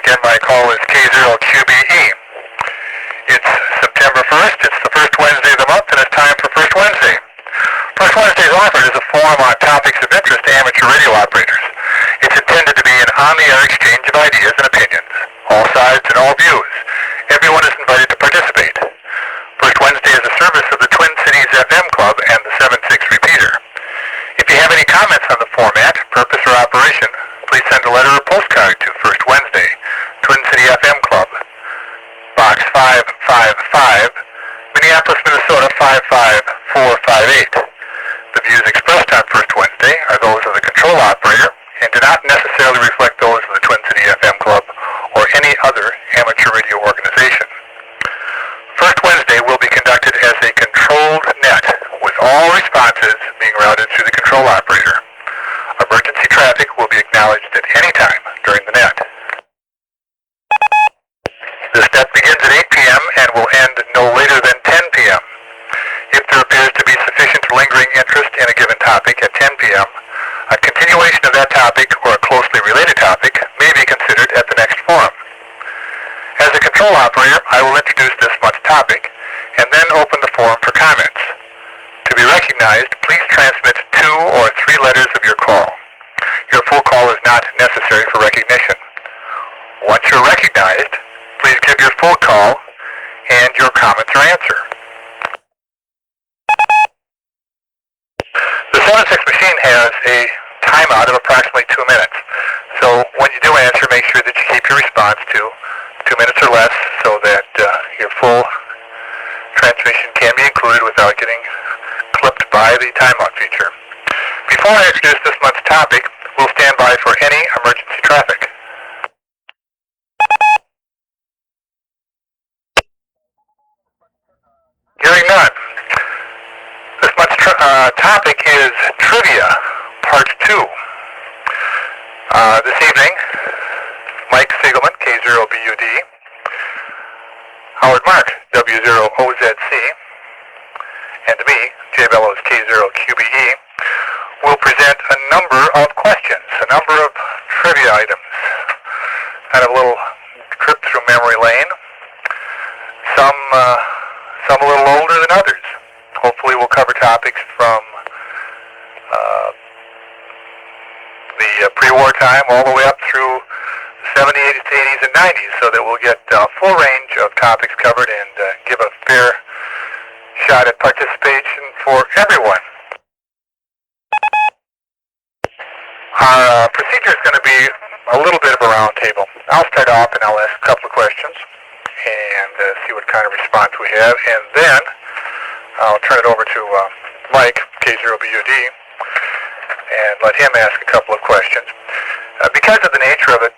Again, my call is K0QBE. It's September 1st, it's the first Wednesday of the month, and it's time for First Wednesday. First Wednesday is offered as a forum on topics of interest to amateur radio operators. It's intended to be an on-the-air exchange of ideas and opinions, all sides and all views. Everyone is invited to participate. First Wednesday is a service of the Twin Cities FM Club and the 7-6 repeater. If you have any comments on the format, purpose, or operation, please send a letter or postcard to First Wednesday, Twin City FM Club, Box 555, Minneapolis, Minnesota 55458. The views expressed on First Wednesday are those of the control operator and do not necessarily reflect those of the Twin City FM Club or any other amateur radio organization. First Wednesday will be conducted as a controlled net, with all responses being routed through the control operator. Emergency traffic will be acknowledged at any time during the net. This net begins at 8 p.m. and will end no later than 10 p.m. If there appears to be sufficient lingering interest in a given topic at 10 p.m., a continuation of that topic or a closely related topic may be considered at the next forum. As a control operator, I will introduce this month's topic and then open the forum for comments. To be recognized, please transmit 2 or 3 letters of your call. Your full call is not necessary for recognition. Once you're recognized, please give your full call and your comments or answer. The 7-6 machine has a timeout of approximately 2 minutes. So when you do answer, make sure that you keep your response to 2 minutes or less so that your full transmission can be included without getting clipped by the timeout feature. Before I introduce this month's topic, we'll stand by for any emergency traffic. Hearing none. This month's topic is Trivia, Part 2. This evening, Mike Siegelman, K0BUD, Howard Mark, W0OZC, and me, J Bellows, K0QBE, will present a number of questions, a number of trivia items. Kind of a little trip through memory lane. Some a little older than others. Hopefully we'll cover topics from the pre-war time all the way up through the 70s, 80s, and 90s, so that we'll get a full range of topics covered and give a fair shot at participation for everyone. Our procedure is going to be a little bit of a round table. I'll start off and I'll ask a couple of questions and see what kind of response we have, and then I'll turn it over to Mike, K0BUD, and let him ask a couple of questions. Because of the nature of it,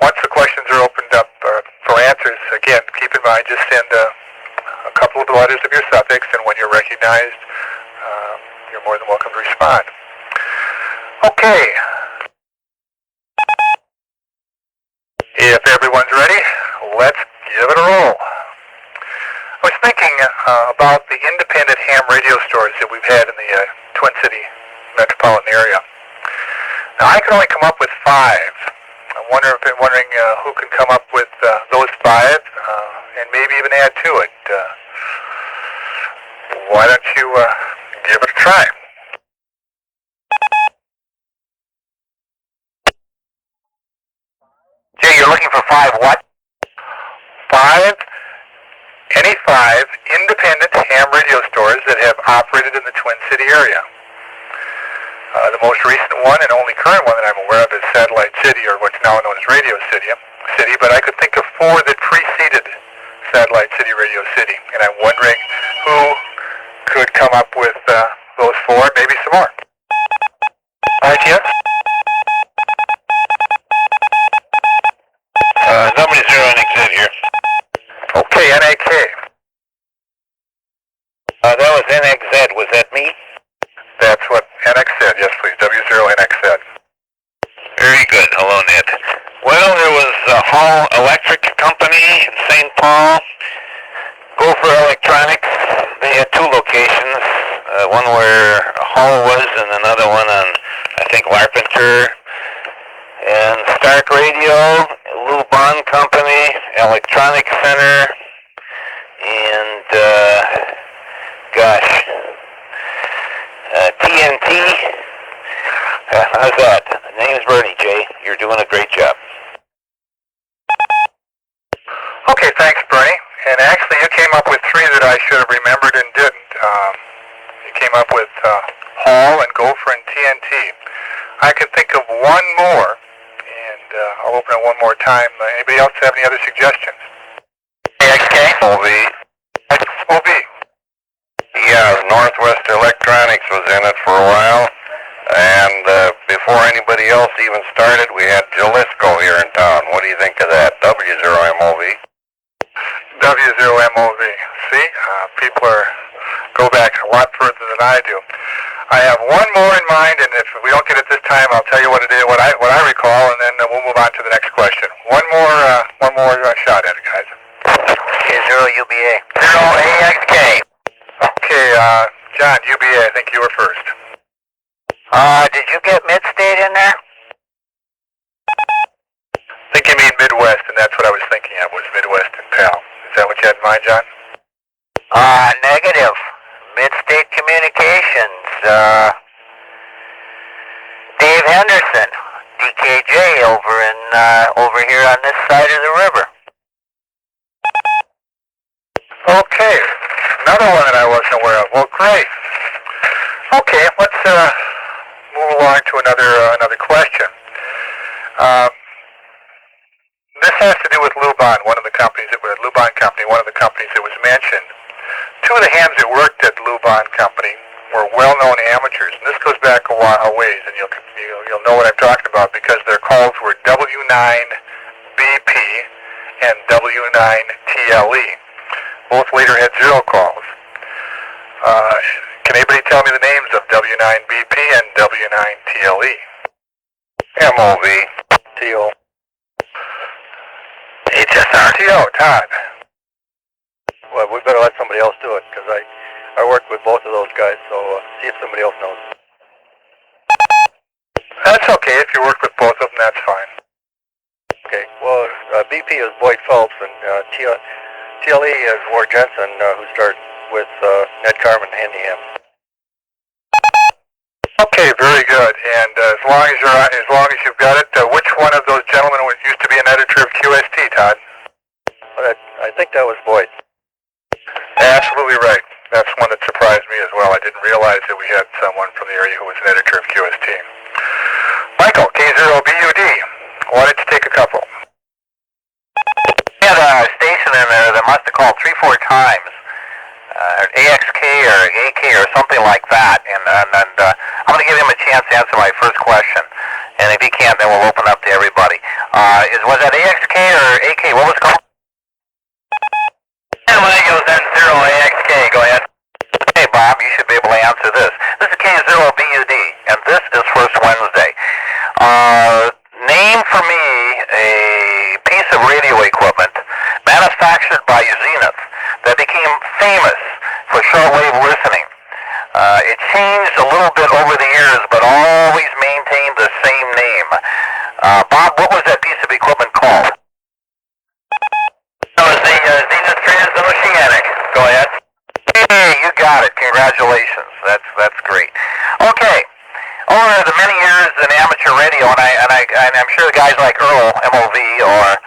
once the questions are opened up for answers, again, keep in mind, just send a couple of letters of your suffix, and when you're recognized, you're more than welcome to respond. Okay. If everyone's ready, let's give it a roll. I was thinking about the independent ham radio stores that we've had in the Twin City metropolitan area. Now, I can only come up with 5. I'm wondering who can come up with those 5 and maybe even add to it. Why don't you give it a try? Jay, you're looking for 5 what? 5, any 5 independent ham radio stores that have operated in the Twin City area. The most recent one and only current one that I'm aware of is Satellite City, or what's now known as Radio City, but I could think of 4 that preceded Satellite City, Radio City, and I'm wondering who could come up with those 4, maybe some more. ITS? Number 0 NXZ here. Okay, NAK. That was NXZ, was that me? That's what NX said, yes please, W0NX said. Very good, hello Ned. Well, there was a Hall Electric Company in St. Paul, Gopher Electronics. They had 2 locations, one where Hall was and another one on, I think, Larpenteur. And Stark Radio, a little Bond Company, Electronic Center, and, TNT. How's that? Name's Bernie, Jay. You're doing a great job. Okay, thanks, Bernie. And actually, you came up with three that I should have remembered and didn't. You came up with Hall and Gopher and TNT. I can think of one more, and I'll open it one more time. Anybody else have any other suggestions? AXK? OV. OV. Yeah, Northwest Electronics was in it for a while. And before anybody else even started, we had Jalisco here in town. What do you think of that? W0MOV. W0MOV. See, people go back a lot further than I do. I have one more in mind, and if we don't get it this time, I'll tell you what it is, what I recall, and then we'll move on to the next question. One more shot at it, guys. Okay, 0UBA. 0AXK. Okay, John, UBA, I think you were first. Did you get Mid-State in there? I think you mean Midwest, and that's what I was thinking of, was Midwest and PAL. Is that what you had in mind, John? Negative. Mid-State Communications. Dave Henderson, DKJ, over here on this side of the river. Okay, another one that I wasn't aware of. Well, great. Okay, let's move along to another question. This has to do with Lubon, one of the companies that was Lubon Company, one of the companies that was mentioned. Two of the hands that worked at Lubon Company were well-known amateurs, and this goes back a ways, and you'll know what I'm talking about because their calls were W9BP and W9TLE. Both later had zero calls. Can anybody tell me the names of W9BP and W9TLE? MOV. TO. HSR. TO, Todd. Well, we better let somebody else do it, because I worked with both of those guys, so see if somebody else knows. That's okay. If you work with both of them, that's fine. Okay, well, BP is Boyd Phelps, and TLE is Ward Jensen, who started with Ned Carmen Handyham. Okay, very good. And as long as you've got it, which one of those gentlemen used to be an editor of QST, Todd? Well, I think that was Boyd. Absolutely right. That's one that surprised me as well. I didn't realize that we had someone from the area who was an editor of QST. Michael, K0BUD. Why don't you take a couple? We had a station in there that must have called 3-4 times. AXK or AK or something like that. And I'm going to give him a chance to answer my first question. And if he can't, then we'll open up to everybody. Was that AXK or AK? What was it called? And when it goes then 0AXK, go ahead. Hey, Bob, you should be able to answer this. This is K0BUD, and this is First Wednesday. Name for me a piece of radio equipment manufactured by Zenith that became famous for shortwave listening. It changed a little bit over the years, but always maintained the same name. Bob, what was that piece of equipment called? That was the Zenith Transoceanic. Go ahead. Hey, you got it. Congratulations. That's great. Okay. Over the many years in amateur radio, and I'm sure guys like Earl, MOV, or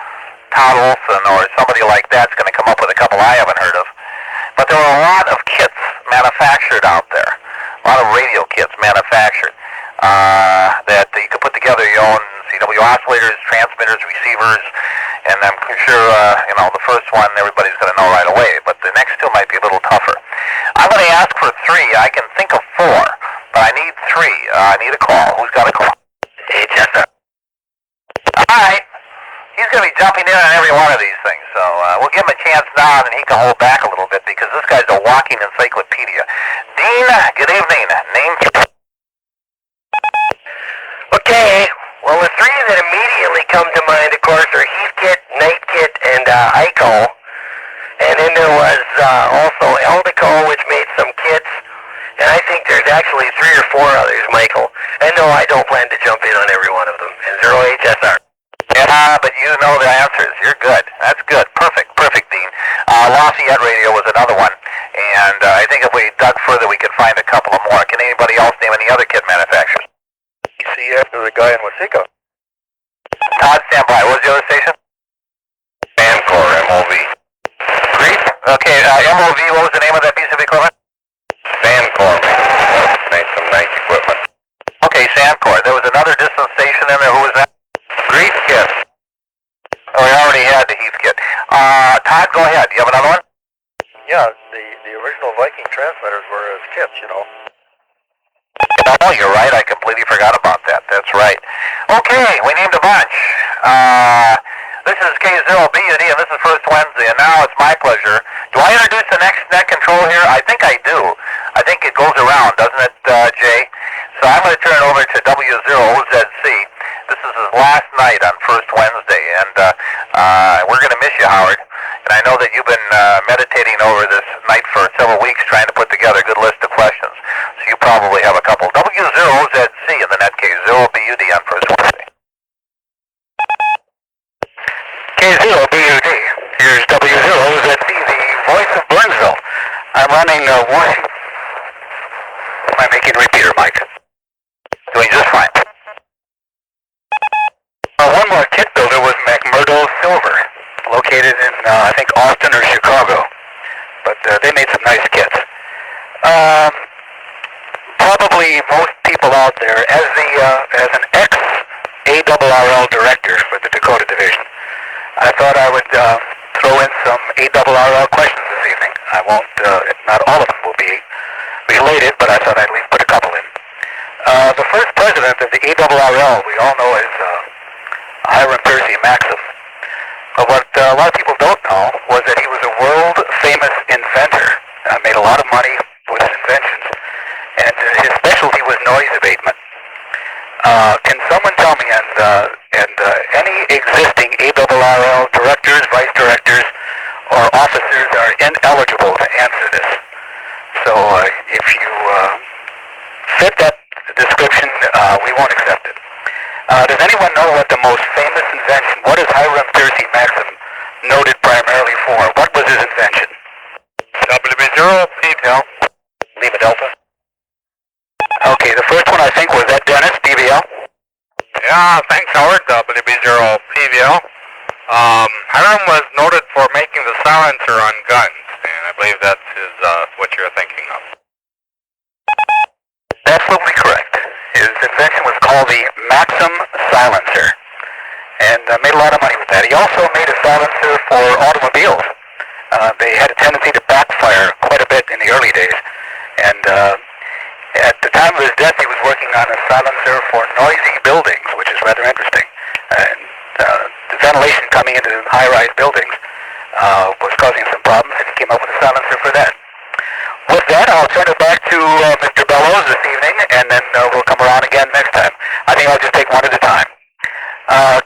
Todd Olson, or somebody like that's going to come up with a couple I haven't heard of. But there were a lot of kits manufactured out there. A lot of radio kits manufactured that you could put together your own CW oscillators, transmitters, receivers, and I'm sure, the first one everybody's going to know right away, but the next two might be a little tougher. I'm going to ask for three. I can think of four, but I need three. I need a call. Who's got a call? Hey, Jester. All right. He's going to be jumping in on every one of these things, so we'll give him a chance now, and he can hold back a little bit, because this guy's a walking encyclopedia. Dean, good evening. Name? Okay, well, the three that immediately come to mind, of course, are Heathkit, Nightkit, and ICO. And then there was also Eldeco, which made some kits. And I think there's actually 3 or 4 others, Michael. And no, I don't plan to jump in on every one of them. And 0HSR. Yeah, but you know the answer. You're good. That's good. Perfect, Dean. Lafayette Radio was another one, and I think if we dug further, we could find a couple of more. Can anybody else name any other kit manufacturers? ECF, there's a guy in Waseca. Todd, stand by. What was the other station? Amcor, MOV. Great. Okay, MOV, what was the name of that piece of equipment? Amcor made some nice equipment. Okay, Sandcore. There was another distance station in there. Who was that? Grease kit. Oh, we already had the Heath kit. Todd, go ahead. You have another one? Yeah, the original Viking transmitters were as kits, you know. Oh, you're right. I completely forgot about that. That's right. Okay, we named a bunch. This is K0BUD, and this is First Wednesday, and now it's my pleasure. Do I introduce the next net control here? I think I do. I think it goes around, doesn't it, Jay? So I'm going to turn it over to W0ZC. This is his last night on First Wednesday, and we're going to miss you, Howard. And I know that you've been meditating over this night for several weeks trying to put together a good list of questions. So you probably have a couple. W0ZC in the net K0BUD on First Wednesday. K0BUD. Here's W0ZC, the voice of Burnsville. I'm running Washington. Am I making repeater, Mike? Doing just fine. One more kit builder was McMurdo Silver, located in, I think, Austin or Chicago. But they made some nice kits. Probably most people out there, as an ex-ARRL director for the Dakota Division, I thought I would throw in some ARRL questions this evening. I won't, not all of them will be related, but I thought I'd at least put a couple in. The first president of the ARRL, we all know as Hiram Percy Maxim. But what a lot of people don't know was that he was a world-famous inventor. Made a lot of money with his inventions, and his specialty was noise abatement. Can someone tell me, and any existing ARRL directors, vice directors, or officers are ineligible to answer this? So if you fit that description, we won't accept it. Does anyone know what the most famous invention, what is Hiram Percy Maxim noted primarily for? What was his invention? WB0, PBL. Lima Delta. Okay, the first one I think was that Dennis, DVL. Yeah, thanks, Howard. WB0, PBL. Hiram was noted for making the silencer on guns, and I believe that's what you're thinking of. Absolutely correct. His invention was called the Maxim silencer, and made a lot of money with that. He also made a silencer for automobiles. They had a tendency to backfire quite a bit in the early days, and at the time of his death, he was working on a silencer for noisy buildings, which is rather interesting. And the ventilation coming into high-rise buildings was causing some problems, and he came up with a silencer for that. With that, I'll turn it back to Mr. Bellows this evening, and then we'll come around again next time. I think I'll just take one at a time.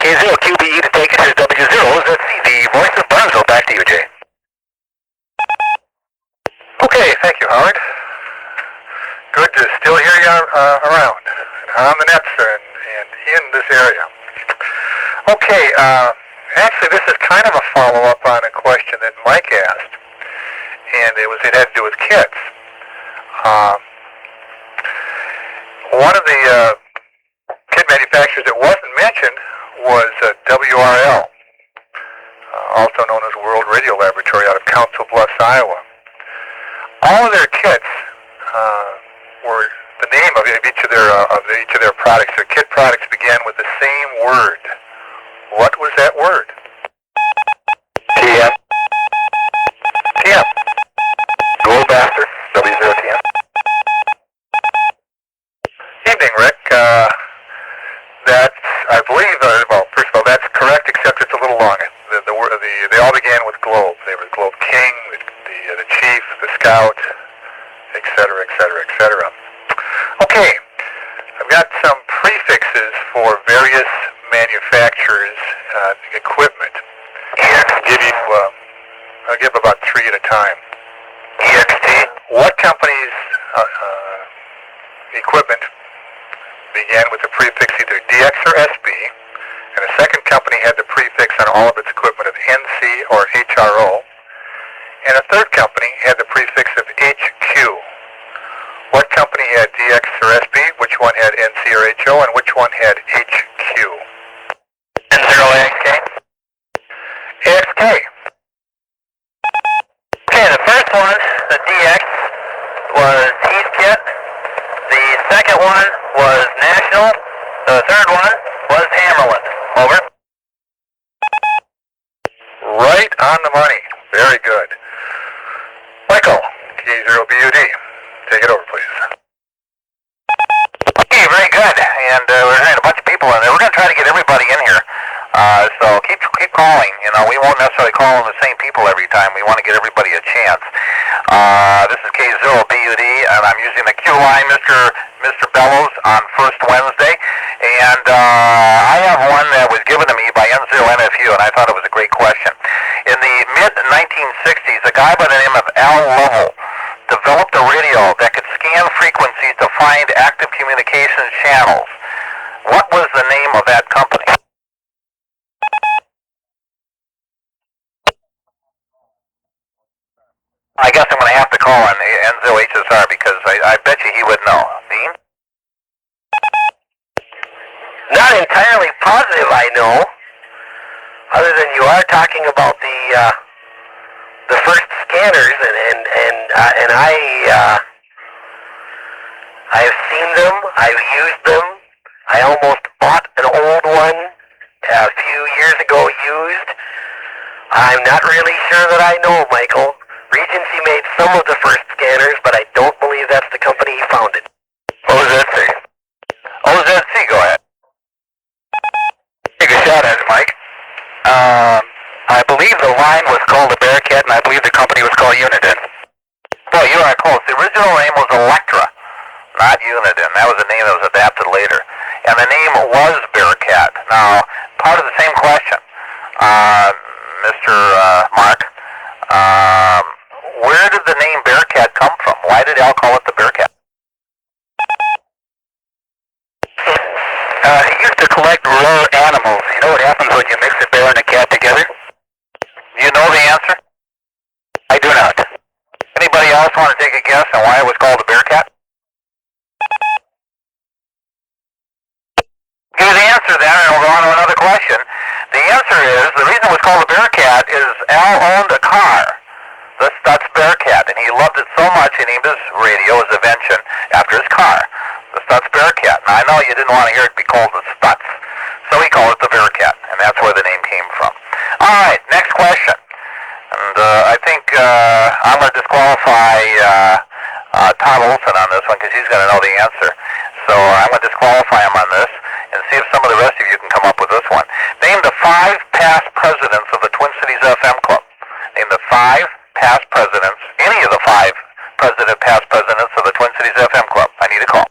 K0QBE to take it. Here's W0ZC, the voice of Burnsville. Back to you, Jay. Okay, thank you, Howard. Good to still hear you around, on the nets and in this area. Okay, actually this is kind of a follow-up on a question that Mike asked, and it had to do with kits. One of the kit manufacturers that wasn't mentioned was WRL, also known as World Radio Laboratory out of Council Bluffs, Iowa. All of their kits were the name of each of their products. Their kit products began with the same word. What was that word? TM. TM. Go Bastard. W0TM. Evening, Rick. That's, I believe, well, first of all, that's correct, except it's a little long. They all began with Globe. They were Globe King, the Chief, the Scout, etc., etc., etc. Okay, I've got some prefixes for various manufacturers' equipment. I'll give about three at a time. EXT. What company's equipment began with the prefix either DX or SB, and a second company had the prefix on all of its equipment or HRO. And a third company had the prefix of HQ. What company had DX or SB? Which one had NC or HO? And which one had HQ? N0AXK? AXK. Okay, the first one, the DX, was Heathkit. The second one was National. The third one was Hammerland. Over. Right on the money. Very good. Michael, K0BUD. Take it over, please. Okay, very good. And we're having a bunch of people in there. We're going to try to get everybody in here. So keep calling. You know, we won't necessarily call on the same people every time. We want to get everybody a chance. This is K0BUD, and I'm using the Q line, Mr. Bellows, on first Wednesday. And I have one that was given to me by N0NFU, and I thought it was a great question. In the mid-1960s, a guy by the name of Al Lovell developed a radio that could scan frequencies to find active communications channels. What was the name of that company? I guess I'm going to have to call on Enzo HSR because I bet you he would know. Dean? Not entirely positive, I know. Other than you are talking about the first scanners, and I've seen them, I've used them. I almost bought an old one a few years ago used. I'm not really sure that I know, Michael. Regency made some of the first scanners, but I don't believe that's the company he founded. OZC. OZC, go ahead. Take a shot at it, Mike. I believe the line was called the Bearcat, and I believe the company was called Uniden. Boy, you are close. The original name was Electra, not Uniden. That was a name that was adapted later. And the name was Bearcat. Now, part of the same question, Mr. Mark, where did the name Bearcat come from? Why did Al call it the Bearcat? He used to collect rare animals. You know what happens when you mix a bear and a cat together? Do you know the answer? I do not. Anybody else want to take a guess on why it was called the Bearcat? Give me the answer then, and we'll go on to another question. The answer is, the reason it was called the Bearcat is Al owned a car, the Stutz Bearcat, and he loved it so much he named his radio, his invention, after his car, the Stutz Bearcat. Now, I know you didn't want to hear it be called the Stutz, so he called it the Bearcat, and that's where the name came from. All right, next question. And I think I'm going to disqualify Todd Olson on this one because he's going to know the answer. So I'm going to disqualify him on this and see if some of the rest of you can come up with this one. Name the 5 past presidents of the Twin Cities FM Club. Name the 5 past presidents, any of the 5 past presidents of the Twin Cities FM Club. I need a call.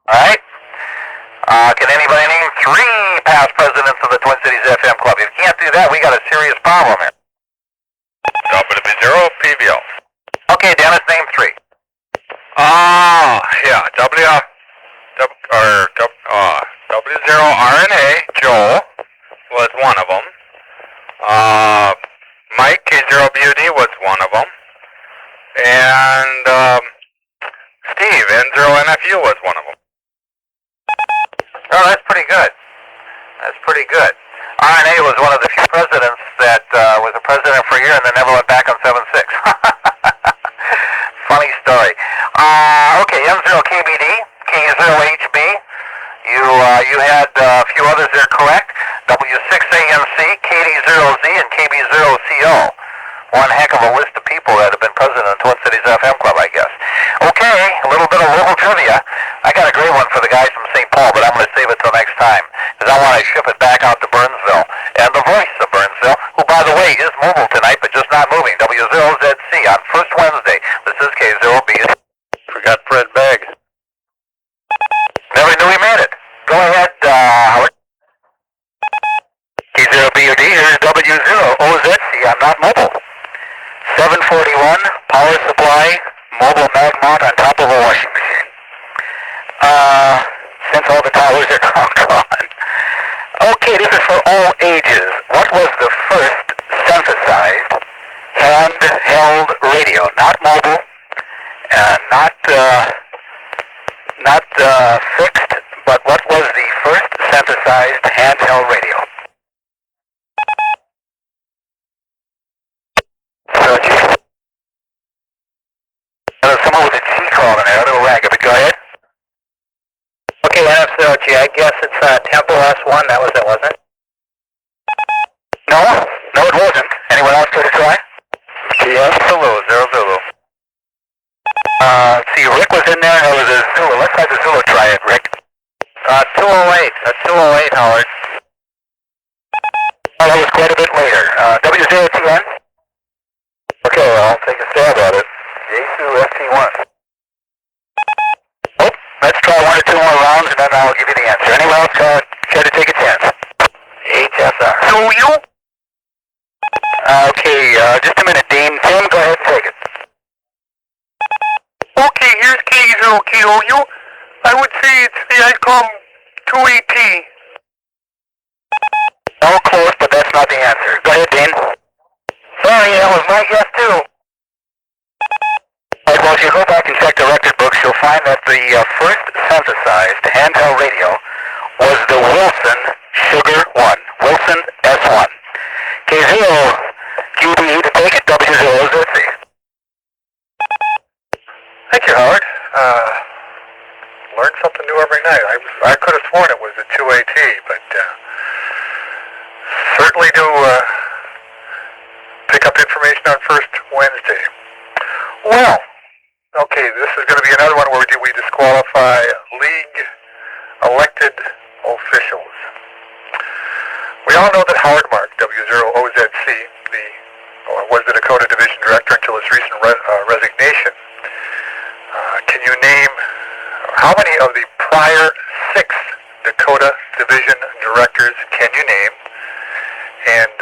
All right. Can anybody name 3 past presidents of the Twin Cities FM Club? If you can't do that, we got a serious problem here. W0 PVL. Okay, Dennis, name 3. Yeah, W0RNA, Joel, was one of them. Mike, K0BUD, was one of them. And Steve, N0NFU, was one of them. Oh, that's pretty good. That's pretty good. RNA was one of the few presidents that was a president for a year and then never went back on 7-6. Funny story. Okay, M0KBD, K0HB. You had a few others there correct. W6ANC, KD0Z, and KB0CO. One heck of a list of people that have been president of Twin Cities FM Club, I guess. Okay, a little bit of local trivia. I got a great one for the guys from St. Paul, but I'm going to save it till next time, because I want to ship it back out to Burnsville. And the voice of Burnsville, who, by the way, is mobile tonight, but just not moving. W0ZC on first Wednesday. This is K0B. Forgot Fred Bagg. Never knew he made it. Go ahead, Howard. K0BUD, here's W0OZC, I'm not mobile. 741, power supply, mobile mag mount on top of a washing machine. Since all the towers are Okay, this is for all ages. What was the first synthesized handheld radio? Not mobile, not fixed, but what was the first synthesized handheld radio? So, there's someone with a G call in there, a little ragged, but go ahead. Okay, NFC, I guess it's Tempo S1, that was it, wasn't it? No, it wasn't. Anyone else care to try? TS Zulu, 0 Zulu. See, Rick was in there, and there was a Zulu. Let's have the Zulu try it, Rick. 208, that's 208, Howard. Oh, that was quite a bit later. W0TN? Okay, well, I'll take a stab at it. J2 FT1. Oh, let's try 1 or 2 more rounds, and then I'll give you the answer. Anyone else care to take a chance? HSR. So you? Okay, just a minute, Dean. Tim, go ahead and take it. Okay, here's K0KOU. I would say it's the ICOM 2AT. Oh, close, but that's not the answer. Go ahead, Dean. Sorry, that was my guess, too. Alright, well, if you go back and check the record books, you'll find that the first synthesized handheld radio was the Wilson Sugar 1. Wilson S1. K0 QBE to take it, W0ZC. Thank you, Howard. Learn something new every night. I could have sworn it was a 2AT, but certainly do pick up information on First Wednesday. Well, okay, this is going to be another one where we disqualify league elected officials. We all know that Howard Mark, W0OZC, was the Dakota Division Director until his recent resignation. Can you name how many of the prior 6 Dakota Division Directors can you name? And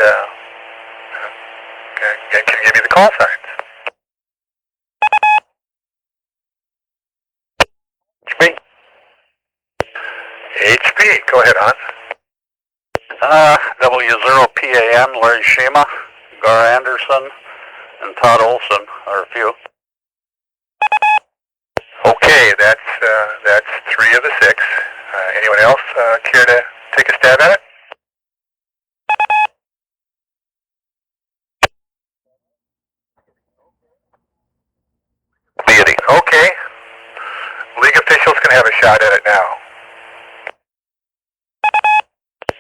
can you give me the call signs? HB. HB. Go ahead, Hans. W0PAN, Larry Shima, Gar Anderson, and Todd Olson are a few. Okay, that's 3 of the 6. Anyone else care to take a stab at it? Beauty. Okay. League officials can have a shot at it now.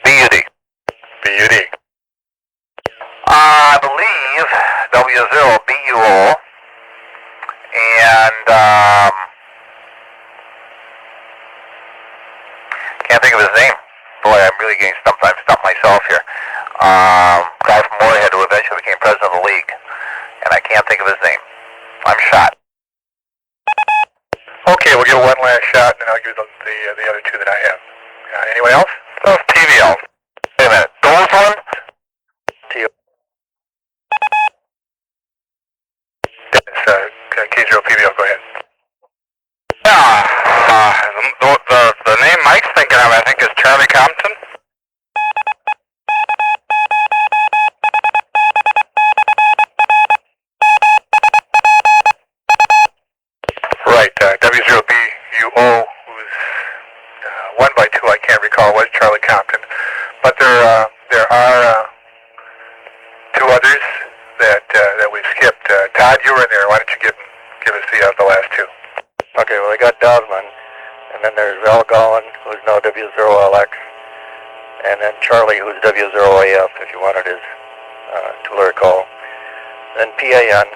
Beauty. Beauty. I believe W0BUO and can't think of his name. Boy, I'm really getting stumped myself here. Guy from Moorhead who eventually became president of the league, and I can't think of his name. I'm shot. Okay, we'll give one last shot, and then I'll give you the other 2 that I have. Anyone else? Those TVL. Wait a minute. Those ones? That's K0PBL. Go ahead. Yeah. The name Mike's thinking of, I think, is Charlie Compton. Right, W0BUO, who's 1 by 2, I can't recall, was Charlie Compton. But there are 2 others that we've skipped. Todd, you were in there. Why don't you give us the last 2? Okay, well, we got Dosman, and then there's Val Gollin, who's now W0LX, and then Charlie, who's W0AF, if you wanted his two-letter call. Then PAN.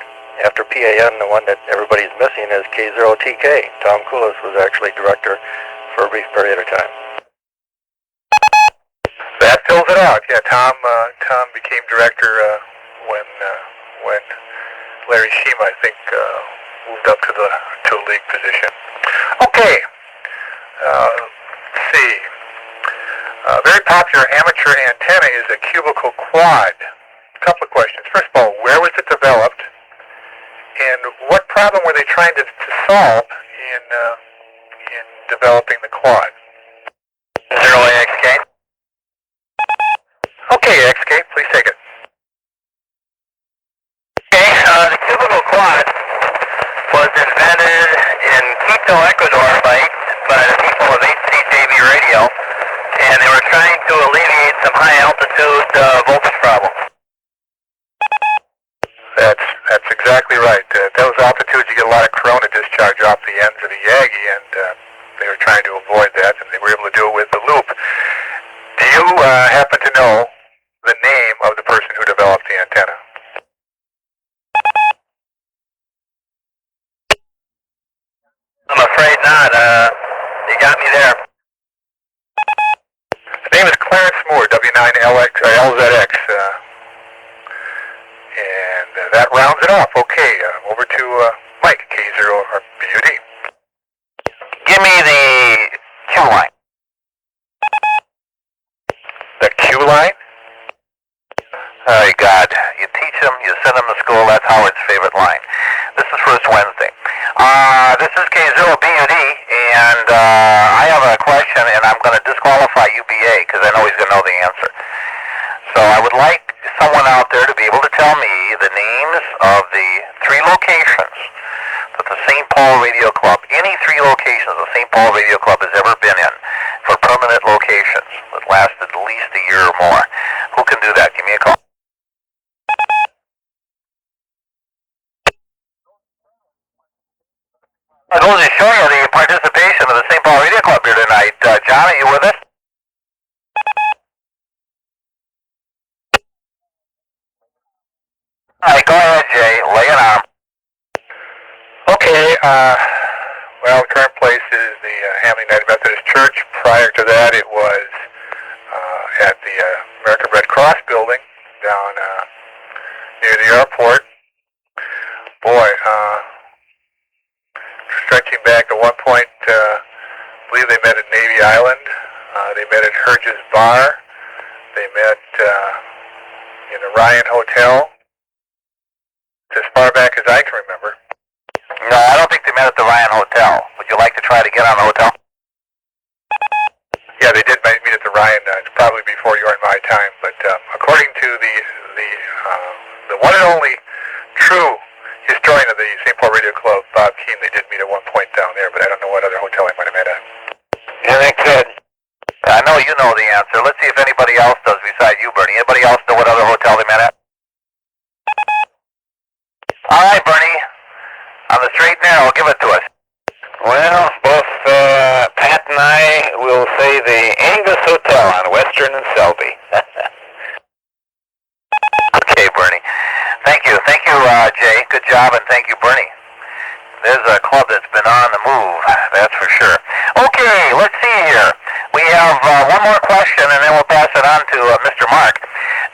After PAN, the one that everybody's missing is K0TK. Tom Koulis was actually director for a brief period of time. That fills it out. Yeah, Tom became director when Larry Shima, I think, moved up to a league position. Okay. Let's see. A very popular amateur antenna is a cubical quad. A couple of questions. First of all, where was it developed? And what problem were they trying to solve in developing the quad? 0AXK. Okay, XK, please take it. Okay, the cubicle quad was invented in Quito, Ecuador by the people of 80's radio, and they were trying to alleviate some high altitude voltage problems. That's exactly right. Those altitudes, you get a lot of corona discharge off the ends of the Yagi, and they were trying to avoid that, and they were able to do it with the loop. Do you happen to know the name of the person who developed the antenna? I'm afraid not. You got me there. His name is Clarence Moore, W9LX, or LZX, and that rounds it off. Okay, over to Mike, K0 or BUD. Give me the Q line. The Q line? Oh, God. You teach them, you send them to school, that's Howard's favorite line. This is First Wednesday. This is K0BUD, and I have a question, and I'm going to disqualify UBA, because I know he's going to know the answer. So I would like someone out there to be able to tell me the names of the 3 locations that the St. Paul Radio Club, any 3 locations the St. Paul Radio Club has ever been in for permanent locations that lasted at least a year or more. Who can do that? Give me a call. It goes to show you the participation of the St. Paul Radio Club here tonight. John, are you with us? All right, go ahead, Jay. Lay it on. Okay, well, the current place is the Hamlin United Methodist Church. Prior to that, it was at the American Red Cross building down near the airport. Boy, stretching back at one point, I believe they met at Navy Island. They met at Herge's Bar. They met in the Ryan Hotel. As far back as I can remember. No, I don't think they met at the Ryan Hotel. Would you like to try to get on the hotel? Yeah, they did meet at the Ryan, probably before your and my time. But according to the one and only true historian of the St. Paul Radio Club, Bob Keene, they did meet at one point down there. But I don't know what other hotel they might have met at. You think that? I know you know the answer. Let's see if anybody else does besides you, Bernie. Anybody else know what other hotel they met at? All right, Bernie. On the straight and narrow, give it to us. Well, both Pat and I will say the Angus Hotel on Western and Selby. Okay, Bernie. Thank you. Thank you, Jay. Good job, and thank you, Bernie. There's a club that's been on the move, that's for sure. Okay, let's see here. We have one more question, and then we'll pass it on to Mr. Mark.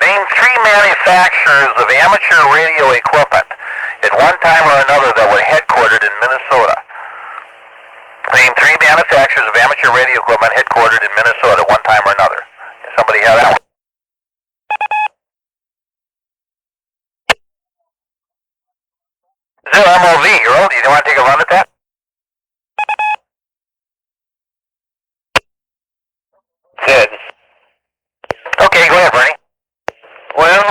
Name 3 manufacturers of amateur radio equipment at one time or another that were headquartered in Minnesota. Name 3 manufacturers of amateur radio equipment headquartered in Minnesota at one time or another. Somebody have that one? Zero MOV, Earl, do you want to take a run at that? Sid. Okay, go ahead, Bernie. Well,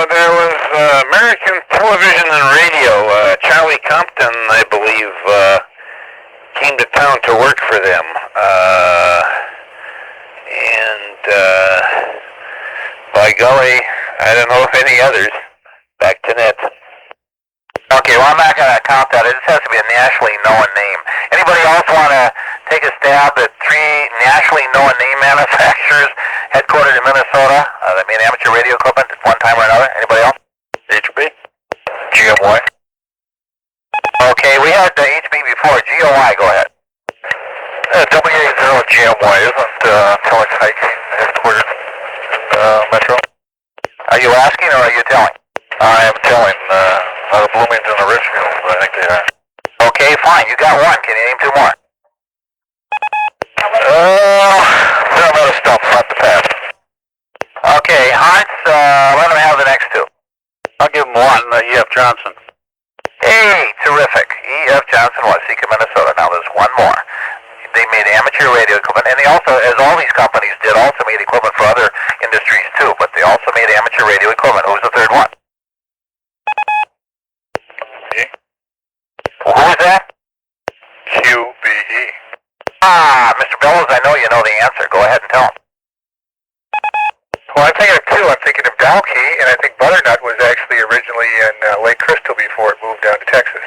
there was American Television and Radio. Charlie Compton, I believe, came to town to work for them. By golly, I don't know if any others. Back to net. Okay, well, I'm not going to count that. It just has to be a nationally known name. Anybody else want to take a stab at 3 nationally known name manufacturers headquartered in Minnesota that made amateur radio equipment at one time or another? Anybody else? HB? GMY? Okay, we had HB before. GOI, go ahead. WA0 GMY isn't teletyping headquartered in Metro? Are you asking or are you telling? I am telling. The Bloomington and the Richfield, I think they are. Okay, fine. You got one. Can you name 2 more? They're out of stuff front to pass. Okay, Hans, let him have the next 2. I'll give him one, E.F. Johnson. Hey, terrific. E.F. Johnson, Waseca, Minnesota. Now there's one more. They made amateur amateur radio equipment, and they also, as all these companies did, also made equipment for other industries too, but they also made amateur radio equipment. Who's the third one? Who is that? QBE. Ah, Mr. Bellows, I know you know the answer. Go ahead and tell him. Well, I'm thinking of two. I'm thinking of Dalkey, and I think Butternut was actually originally in Lake Crystal before it moved down to Texas.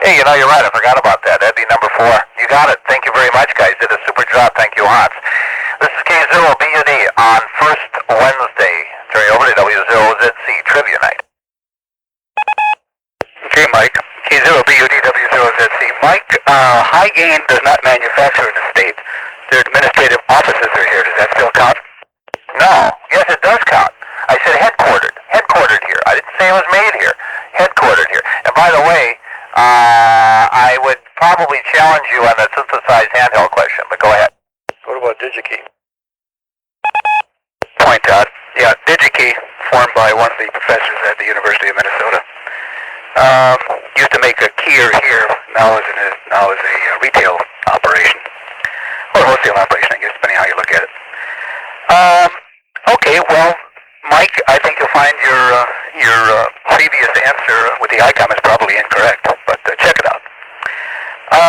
Hey, you know, you're right. I forgot about that. That'd be number 4. You got it. Thank you very much, guys. Did a super job. Thank you, Hans. This is K0BUD on first Wednesday. Turn you over to W0ZC Trivia Night. Okay, Mike. K0BUD W0ZC. Mike, High Gain does not manufacture in the States. Their administrative offices are here. Does that still count? No. Yes, it does count. I said headquartered. Headquartered here. I didn't say it was made here. Headquartered here. And by the way, I would probably challenge you on the synthesized handheld question, but go ahead. What about DigiKey? Point, Todd. Yeah, DigiKey, formed by one of the professors at the University of Minnesota. Used to make a keyer here, now is a retail operation. Or wholesale operation, I guess, depending how you look at it. Okay, well, Mike, I think you'll find your previous answer with the ICOM is probably incorrect, but check it out.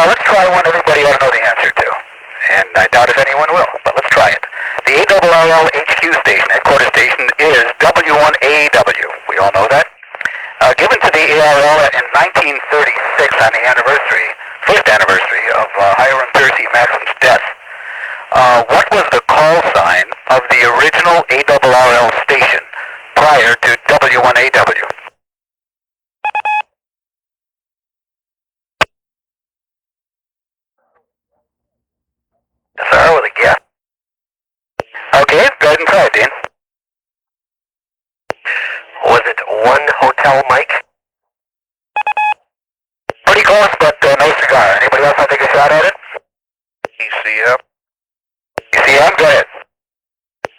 Let's try one everybody ought to know the answer to, and I doubt if anyone will, but let's try it. The ARRL HQ station, headquarters station, is W1AW. We all know that. Given to the ARL in 1936 on the first anniversary of Hiram Percy Maxim's death. What was the call sign of the original ARRL station prior to W1AW? Sorry, with a guess. Okay, go ahead and try it, Dean. Was it One Hotel Mike? Pretty close, but no cigar. Anybody else want to take a shot at it? ECF. ECM, go ahead.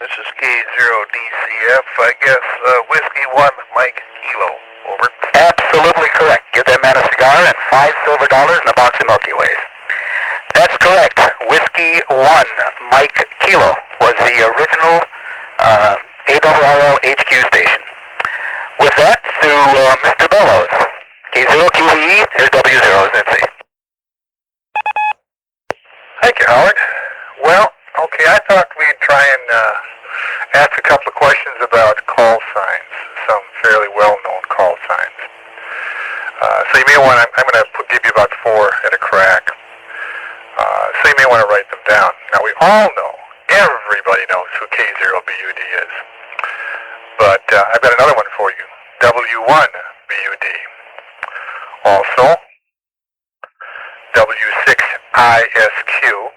This is K0DCF. I guess Whiskey 1 Mike Kilo. Over. Absolutely correct. Give that man a cigar and $5 silver and a box of Milky Ways. That's correct. Whiskey 1 Mike Kilo was the original ARRL HQ station. With that, to Mr. Bellows. K0QE is W0ZC. Thank you, Howard. Well, okay, I thought we'd try and ask a couple of questions about call signs, some fairly well-known call signs. So you may want to, I'm going to give you about 4 at a crack. So you may want to write them down. Now, we all know, everybody knows who K0BUD is. But I've got another one for you, W1BUD. Also, W6ISQ,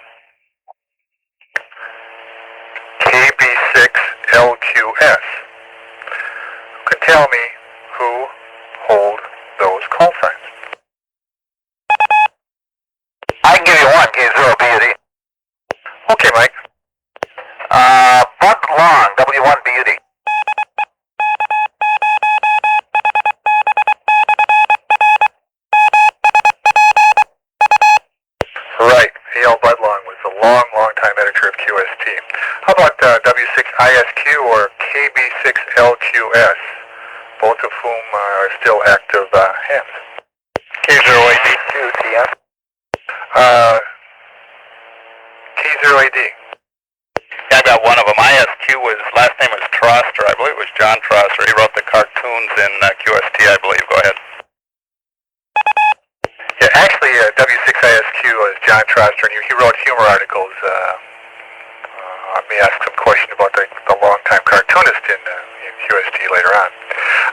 KB6LQS. Who can tell me who hold those call signs? I can give you one, K0BUD. Okay, Mike. Bud Long, W1BUD. Right. A.L. Budlong was a long time editor of QST. How about W6ISQ or KB6LQS, both of whom are still active hands? K0AD. K0AD. Yeah, I got one of them. ISQ was, last name was Troster. I believe it was John Troster. He wrote the cartoons in QST, I believe. Go ahead. Yeah, actually, W6ISQ is John Troster, and he wrote humor articles. I may ask some question about the longtime cartoonist in QST later on.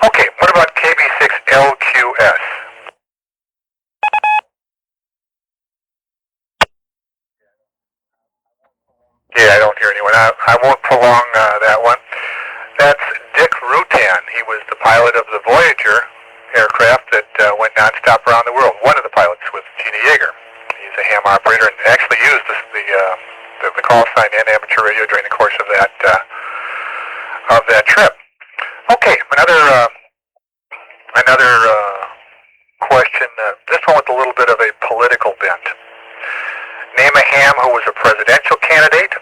Okay, what about KB6LQS? Yeah, I don't hear anyone. I won't prolong that one. That's Dick Rutan. He was the pilot of the Voyager aircraft that went nonstop around the world. One of the pilots with Gene Yeager. He's a ham operator and actually used the call sign and amateur radio during the course of that trip. Okay, another question. This one with a little bit of a political bent. Name a ham who was a presidential candidate.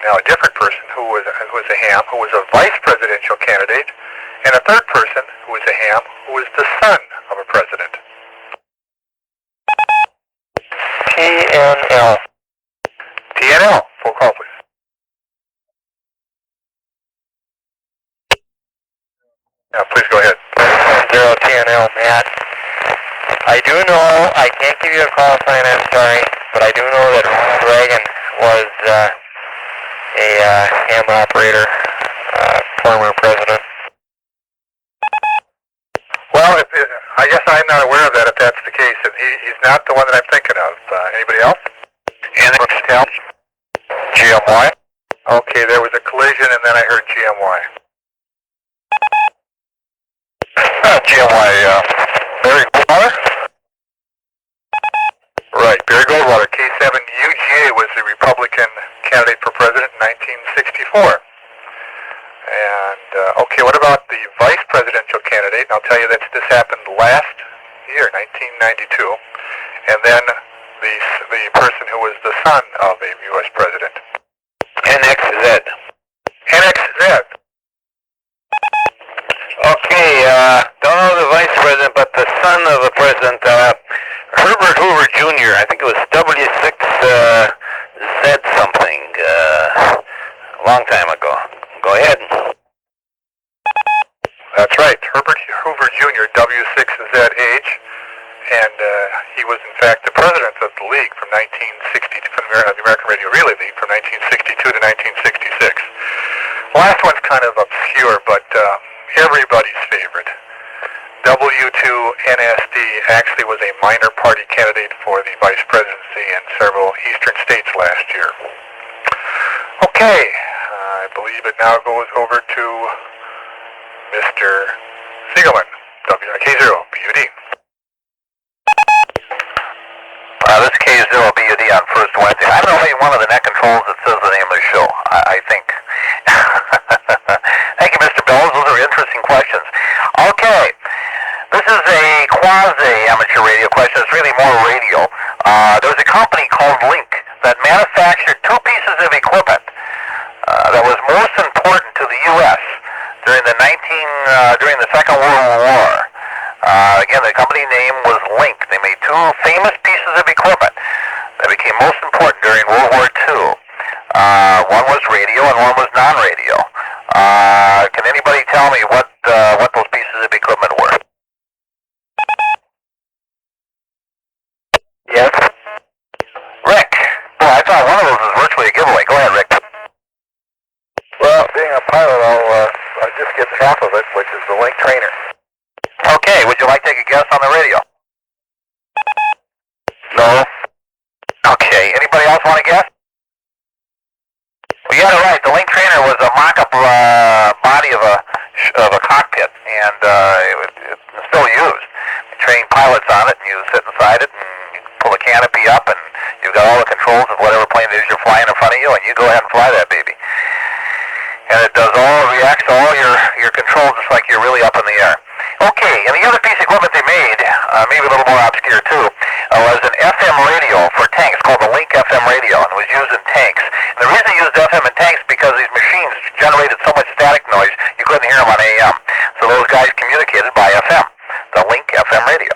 Now a different person who was a ham who was a vice presidential candidate, and a third person who was a ham who was the son of a president. TNL. TNL. Full call, please. Now, please go ahead. 0 TNL, Matt. I do know, I can't give you a call sign, I'm sorry, but I do know that Ronald Reagan was a ham operator, former president. Well, I guess I'm not aware of that if that's the case. And he's not the one that I'm thinking of. Anybody else? Annex GMY? Okay, there was a collision and then I heard GMY. GMY, Barry Goldwater? Right, Barry Goldwater, K7 UGA, was the Republican candidate for president in 1964. And, okay, what about the vice presidential candidate? And I'll tell you that this happened last year, 1992. And then the person who was the son of a U.S. president. NXZ. NXZ. Okay, don't know the vice president, but the son of the president, Herbert Hoover Jr., I think it was W6Z something, a long time ago. Go ahead. That's right, Herbert Hoover Jr., W6ZH, and he was in fact the president of the league from 1960 from the American Radio Relay League from 1962 to 1966. The last one's kind of obscure, but everybody's favorite. W2NSD actually was a minor party candidate for the vice presidency in several eastern states last year. Okay, I believe it now goes over to Mr. Siegelman, K0, BUD. This is K0BUD on First Wednesday. I'm the only one of the net controls that says the name of the show, I think. Thank you, Mr. Bellows. Those are interesting questions. Okay, this is a quasi-amateur radio question. It's really more radio. There's a company called Link that manufactured two pieces of equipment that was most important to the U.S. during the Second World War. Again, the company name was Link. They made two famous pieces of equipment that became most important during World War II. One was radio and one was non-radio. Can anybody tell me what those pieces of equipment were? Yes? Rick. Boy, I thought one of those was virtually a giveaway. Go ahead, Rick. Well, being a pilot, I'll just get half of it, which is the Link trainer. Okay, would you like to take a guess on the radio? No. Okay, anybody else want to guess? Well, you got it right. The Link trainer was a mock-up body of a cockpit, and it's still used. You train pilots on it, and you sit inside it, and you pull the canopy up, and you've got all the controls of whatever plane it is you're flying in front of you, and you go ahead and fly that baby. And it reacts to all your controls just like you're really up in the air. Okay, and the other piece of equipment they made, maybe a little more obscure too, was an FM radio for tanks called the Link FM radio, and it was used in tanks. And the reason they used FM in tanks because these machines generated so much static noise you couldn't hear them on AM. So those guys communicated by FM, the Link FM radio.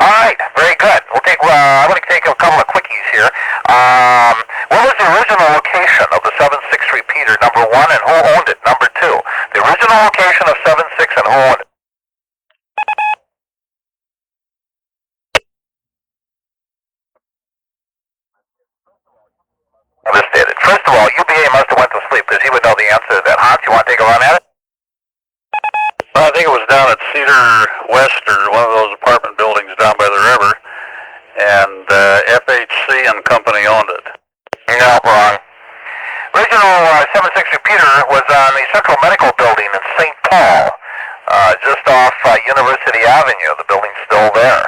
All right, very good. I'm going to take a couple of quickies here. What was the original location of the 7.6 repeater, number 1, and who owned it, number 2? The original location of 7.6 and who owned it? Understated. First of all, UBA must have went to sleep because he would know the answer to that. Hans, you want to take a run at it? Well, I think it was down at Cedar West or one of those apartment buildings down by the river, and FHC and company owned it. No, wrong. Original 7.6 repeater was on the Central Medical Building in St. Paul, just off University Avenue. The building's still there.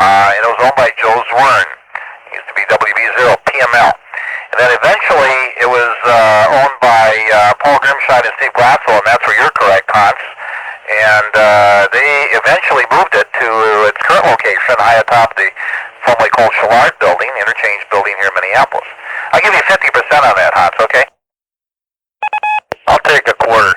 And it was owned by Joe Zwern. It used to be WB0PML. And then eventually it was owned by Paul Grimscheid and Steve Glatzel, and that's where you're correct, Hans. And they eventually moved it to its current location high atop the formerly called Shallard Building, Interchange Building here in Minneapolis. I'll give you 50% on that, Hans, okay? I'll take a quarter.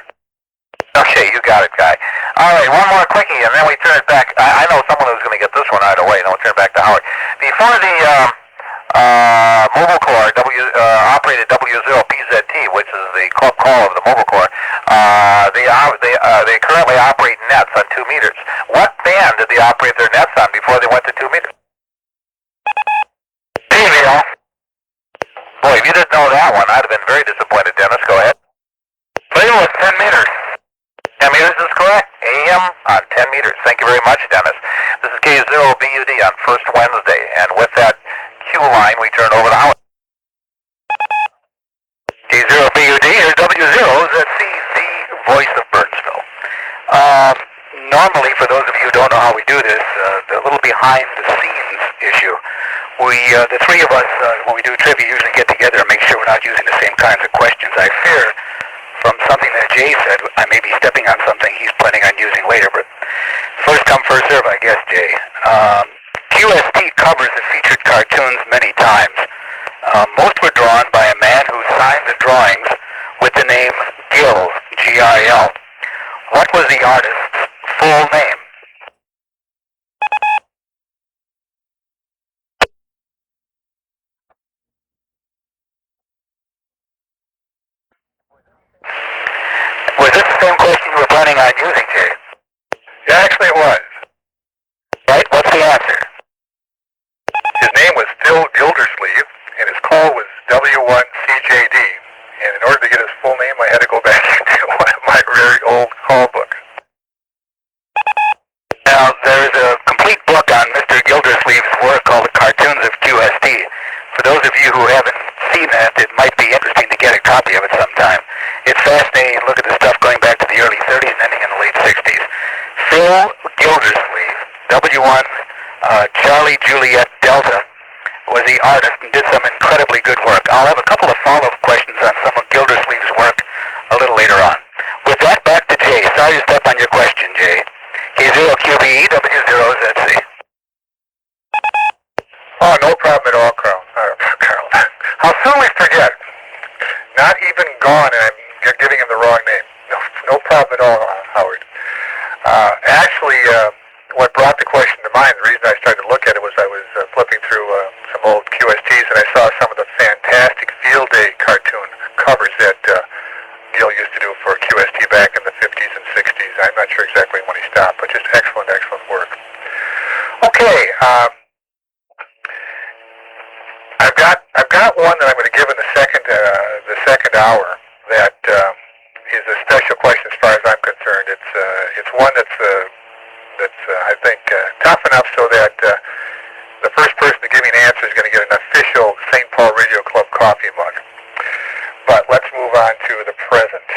Okay, you got it, guy. All right, one more quickie, and then we turn it back. I know someone who's going to get this one right away, and then we'll turn it back to Howard. Before the Mobile Corps operated W0PZT, which is the club call of the Mobile Corps, they currently operate nets on 2 meters. What band did they operate their nets on before they went to 2 meters? TVL. Boy, if you didn't know that one, I'd have been very disappointed, Dennis. Go ahead. Leo was 10 meters. 10 meters is correct. AM on 10 meters. Thank you very much, Dennis. This is K0BUD on first Wednesday, and with that Q line, we turn over to Howard. K0BUD, here's W0ZC, the voice of Burnsville. Normally, for those of you who don't know how we do this, the little behind-the-scenes issue, the three of us, when we do trivia, usually get together and make sure we're not using the same kinds of questions. I fear from something that Jay said, I may be stepping on something he's planning on using later, but first come, first serve, I guess, Jay. QST covers the featured cartoons many times. Most were drawn by a man who signed the drawings with the name Gill, G-I-L. What was the artist's full name? Was this the same question you were planning on using, Jay? Yeah, actually it was. Right, what's the answer? His name was Phil Gildersleeve, and his call was W1CJD. And in order to get his full name, I had to go back into one of my very old call books. Now, there's a complete book on Mr. Gildersleeve's work called The Cartoons of QST. For those of you who haven't seen that, it might be interesting to get a copy of it sometime. It's fascinating to look at the stuff going back to the early 30s and ending in the late 60s. Phil Gildersleeve, W1 Charlie Juliet Delta, was the artist and did some incredibly good work. I'll have a couple of follow-up questions on some of Gildersleeve's work a little later on. With that, back to Jay. Sorry to step on your question, Jay. K0QBE, W0ZC. Oh, no problem at all, Carl. How soon we forget. Not even gone, and I'm giving him the wrong name. No problem at all, Howard. Actually, what brought the question to mind, the reason I started to look at it was I was flipping through some old QSTs, and I saw some of the fantastic Field Day cartoon covers that Gil used to do for QST back in the 50s and 60s. I'm not sure exactly when he stopped, but just excellent, excellent work. Okay, I've got one that I'm going to give in the second hour that is a special question as far as I'm concerned. It's one that's I think tough enough so that the first person to give me an answer is going to get an official St. Paul Radio Club coffee mug. But let's move on to the present.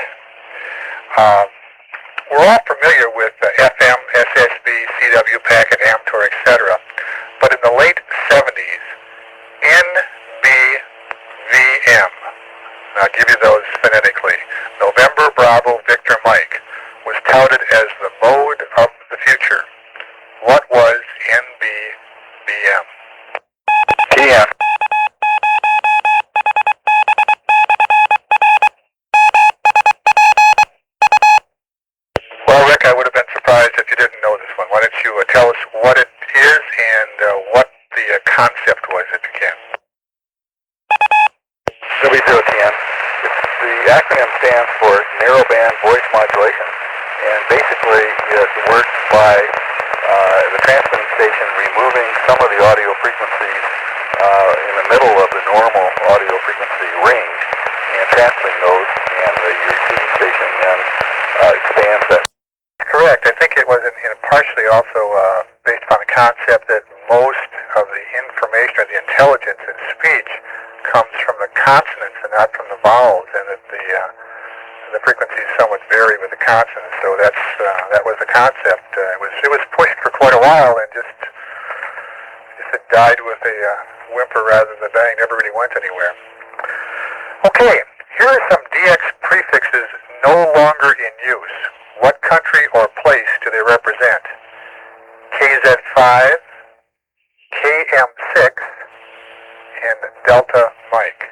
We're all familiar with FM, SSB, CW, Packet, Amtor, etc. But in the late 70s, NBVM, I'll give you those phonetically, November, Bravo, Victor, Mike, was touted as the mode of the future. What was NBVM? TM. Well, Rick, I would have been surprised if you didn't know this one. Why don't you tell us what it is and what the concept was, if you can. W0TM. The acronym stands for Narrowband Voice Modulation, and basically it works by the transmitting station removing some of the audio frequencies in the middle of the normal audio frequency range and transmitting those, and the receiving station then expands that. Correct. I think it was partially also based upon the concept that most of the information or the intelligence in speech comes from the consonants and not from the vowels, and that the frequencies somewhat vary with the consonants. So that was the concept. It was pushed for quite a while, and just it died with a whimper rather than a bang. Never really went anywhere. Okay, here are some DX prefixes no longer in use. What country or place do they represent? KZ5, KM6 and Delta Mike.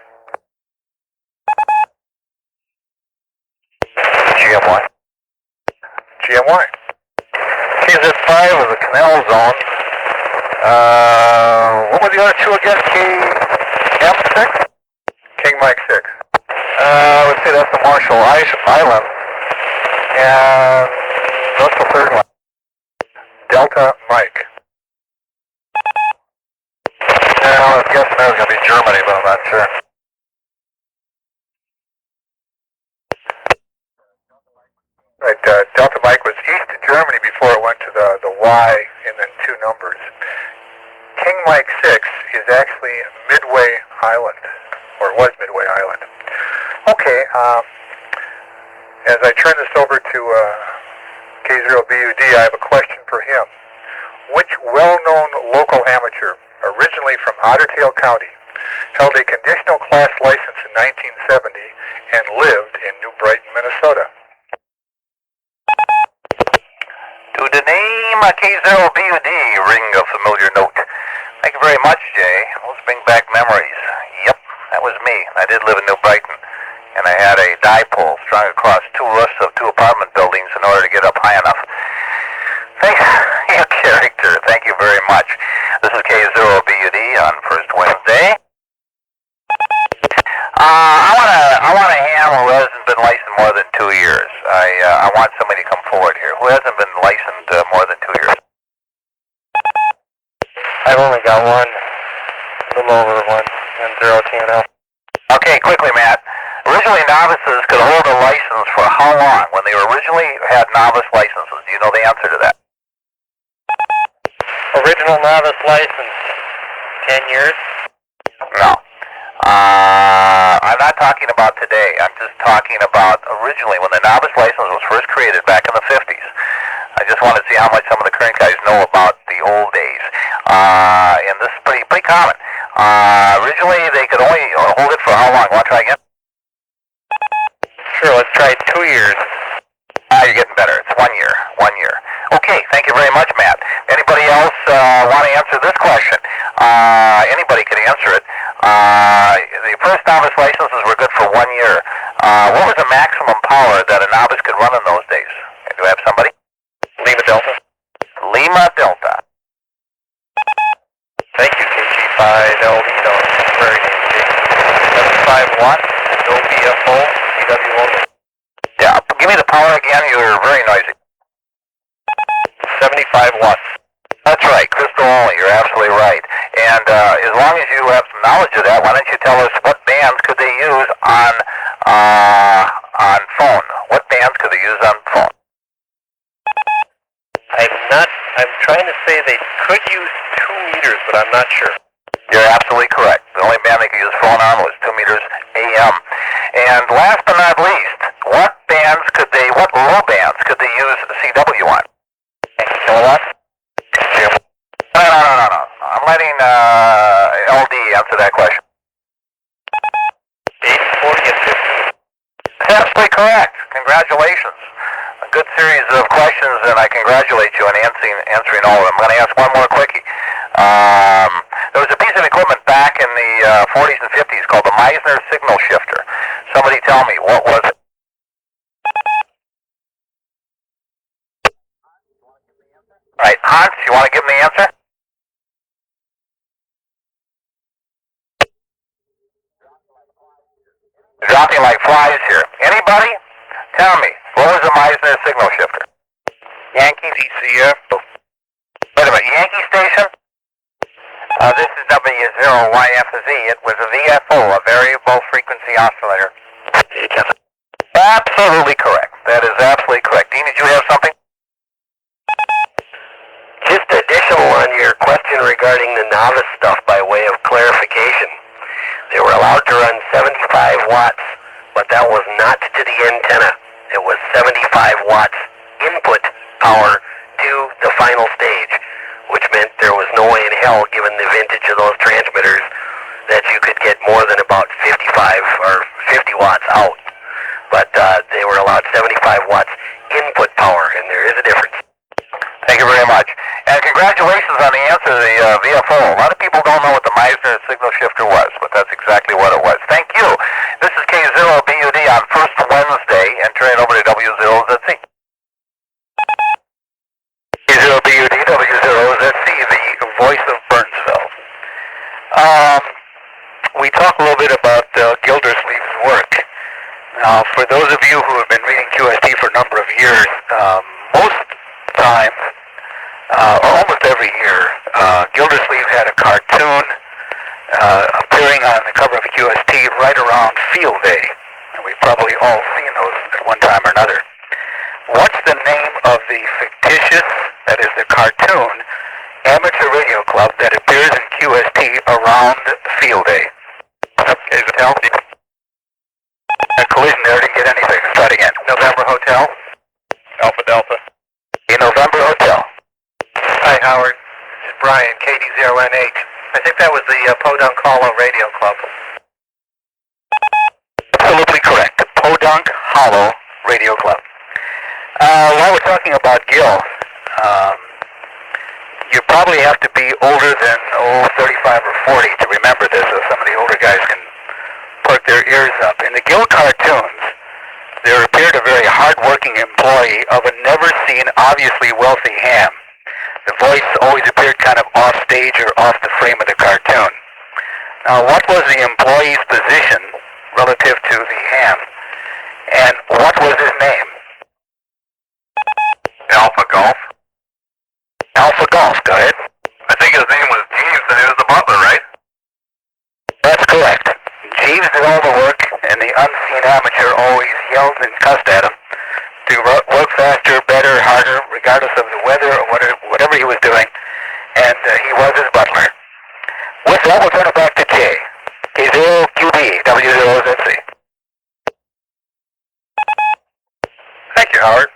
GMY. GMY. KZ5 was the canal zone. What were the other two again? KM6? King Mike 6. I would say that's the Marshall Island. And what's the third one? Delta Mike. I was guessing that was going to be Germany, but I'm not sure. Right, Delta Mike was east of Germany before it went to the Y and then two numbers. King Mike 6 is actually Midway Island, or was Midway Island. Okay, as I turn this over to K0BUD, I have a question for him. Which well-known local amateur, originally from Otter Tail County, held a conditional class license in 1970 and lived in New Brighton, Minnesota? To the name K0BUD ring a familiar note. Thank you very much, Jay. Those bring back memories. Yep, that was me. I did live in New Brighton, and I had a dipole strung across two roofs of two apartment buildings in order to get up high enough. Thanks, your character. Thank you very much. This is K0BUD on First Wednesday. I want a ham who hasn't been licensed more than 2 years. I want somebody to come forward here. Who hasn't been licensed more than 2 years? I've only got one, a little over one, and 0 TNL. Okay, quickly, Matt. Originally, novices could hold a license for how long? When they originally had novice licenses, do you know the answer to that? Original novice license, 10 years? No. I'm not talking about today. I'm just talking about originally when the novice license was first created back in the 50s. I just want to see how much some of the current guys know about the old days. And this is pretty common. Originally, they could only hold it for how long? Want to try again? Sure, let's try 2 years. You're getting better. It's 1 year. 1 year. Okay, thank you very much, Matt. Anybody else want to answer this question? Anybody can answer it. The first novice licenses were good for 1 year. What was the maximum power that a novice could run in those days? Do I have somebody? Lima Delta. Lima Delta. Thank you, KG5LD. Very nice. 751, no BFO, CW only. Yeah, give me the power again. You were very noisy. 75 watts. That's right, crystal only. You're absolutely right. And as long as you have some knowledge of that, why don't you tell us what bands could they use on phone? What bands could they use on phone? I'm trying to say they could use 2 meters, but I'm not sure. You're absolutely correct. The only band they could use phone on was 2 meters AM. And last but not least, what low bands could they use CW on? Kilowatts? No. I'm letting LD answer that question. 840 and 15. That's absolutely correct. Congratulations. A good series of questions, and I congratulate you on answering all of them. I'm going to ask one more quickie. There was a piece of equipment back in the 40s and 50s called the Meissner signal shifter. Somebody tell me, what was it? All right, Hans, you want to give him the answer? Dropping like flies here. Anybody? Tell me, what was the Meissner signal shifter? Yankee DCF. Wait a minute, Yankee station? This is W0YFZ. It was a VFO, a variable frequency oscillator. Absolutely correct. That is absolutely correct. Dean, did you have something? Just additional on your question regarding the novice stuff by way of clarification. They were allowed to run 75 watts, but that was not to the antenna. It was 75 watts input power to the final stage, which meant there was no way in hell, given the vintage of those transmitters, that you could get more than about 55 or 50 watts out. But they were allowed 75 watts input power, and there is a difference. Thank you very much. And congratulations on the answer to the VFO. A lot of people don't know what the Meisner signal shifter was, but that's exactly what it was. Thank you. This is K0BUD on First Wednesday, and turn it over to W0ZC. K0BUD, W0ZC, the voice of Burnsville. We talked a little bit about Gildersleeve's work. Now, for those of you who have been reading QST for a number of years, most times, or almost every year, Gildersleeve had a cartoon appearing on the cover of QST right around Field Day. And we've probably all seen those at one time or another. What's the name of the fictitious, that is the cartoon, amateur radio club that appears in QST around Field Day? Is it Hotel? A collision there, didn't get anything. Let's try it again. November Hotel? Alpha Delta. The November Hotel. Hi, Howard. This is Brian, KD0NH. I think that was the Podunk Hollow Radio Club. Absolutely correct. Podunk Hollow Radio Club. While we're talking about Gil, you probably have to be older than 35 or 40 to remember this, so some of the older guys can perk their ears up. In the Gil cartoons, there appeared a very hard-working employee of a never-seen, obviously wealthy ham. The voice always appeared kind of off-stage or off the frame of the cartoon. Now, what was the employee's position relative to the ham, and what was his name? Alpha Golf. Alpha Golf, go ahead. I think his name was Jeeves, and he was the butler, right? That's correct. Jeeves did all the work, and the unseen amateur always yelled and cussed at him to work faster, better, harder, regardless of the weather or whatever he was doing, and he was his butler. With that, we'll turn it back to Jay. K0QB, W0ZC. Thank you, Howard.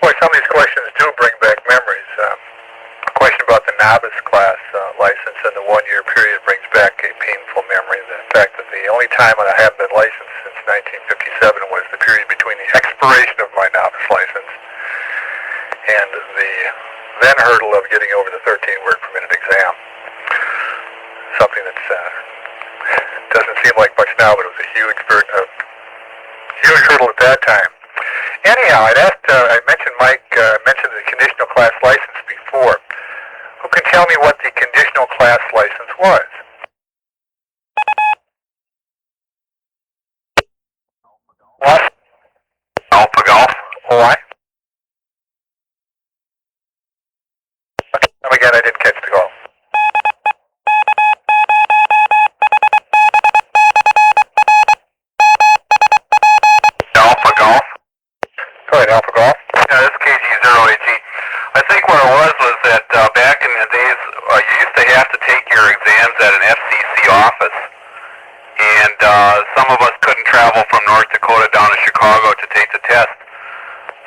Boy, some of these questions do bring back memories. A question about the novice class license and the one-year period brings back a painful memory. The fact that the only time that I haven't been licensed since 1957 was the period between the expiration of my novice license and the then hurdle of getting over the 13 word per minute exam. Something that doesn't seem like much now, but it was a huge hurdle at that time. Anyhow, I mentioned Mike mentioned the conditional class license before. Who can tell me what the conditional class license was? What? Alpha Golf. Why? Come again, I didn't catch the call. Alpha Golf. Go ahead, Alpha Golf. Yeah, this is KG0AG. I think what it was that back in the days, you used to have to take your exams at an FCC office, and some of us couldn't travel from North Dakota down to Chicago to take the test.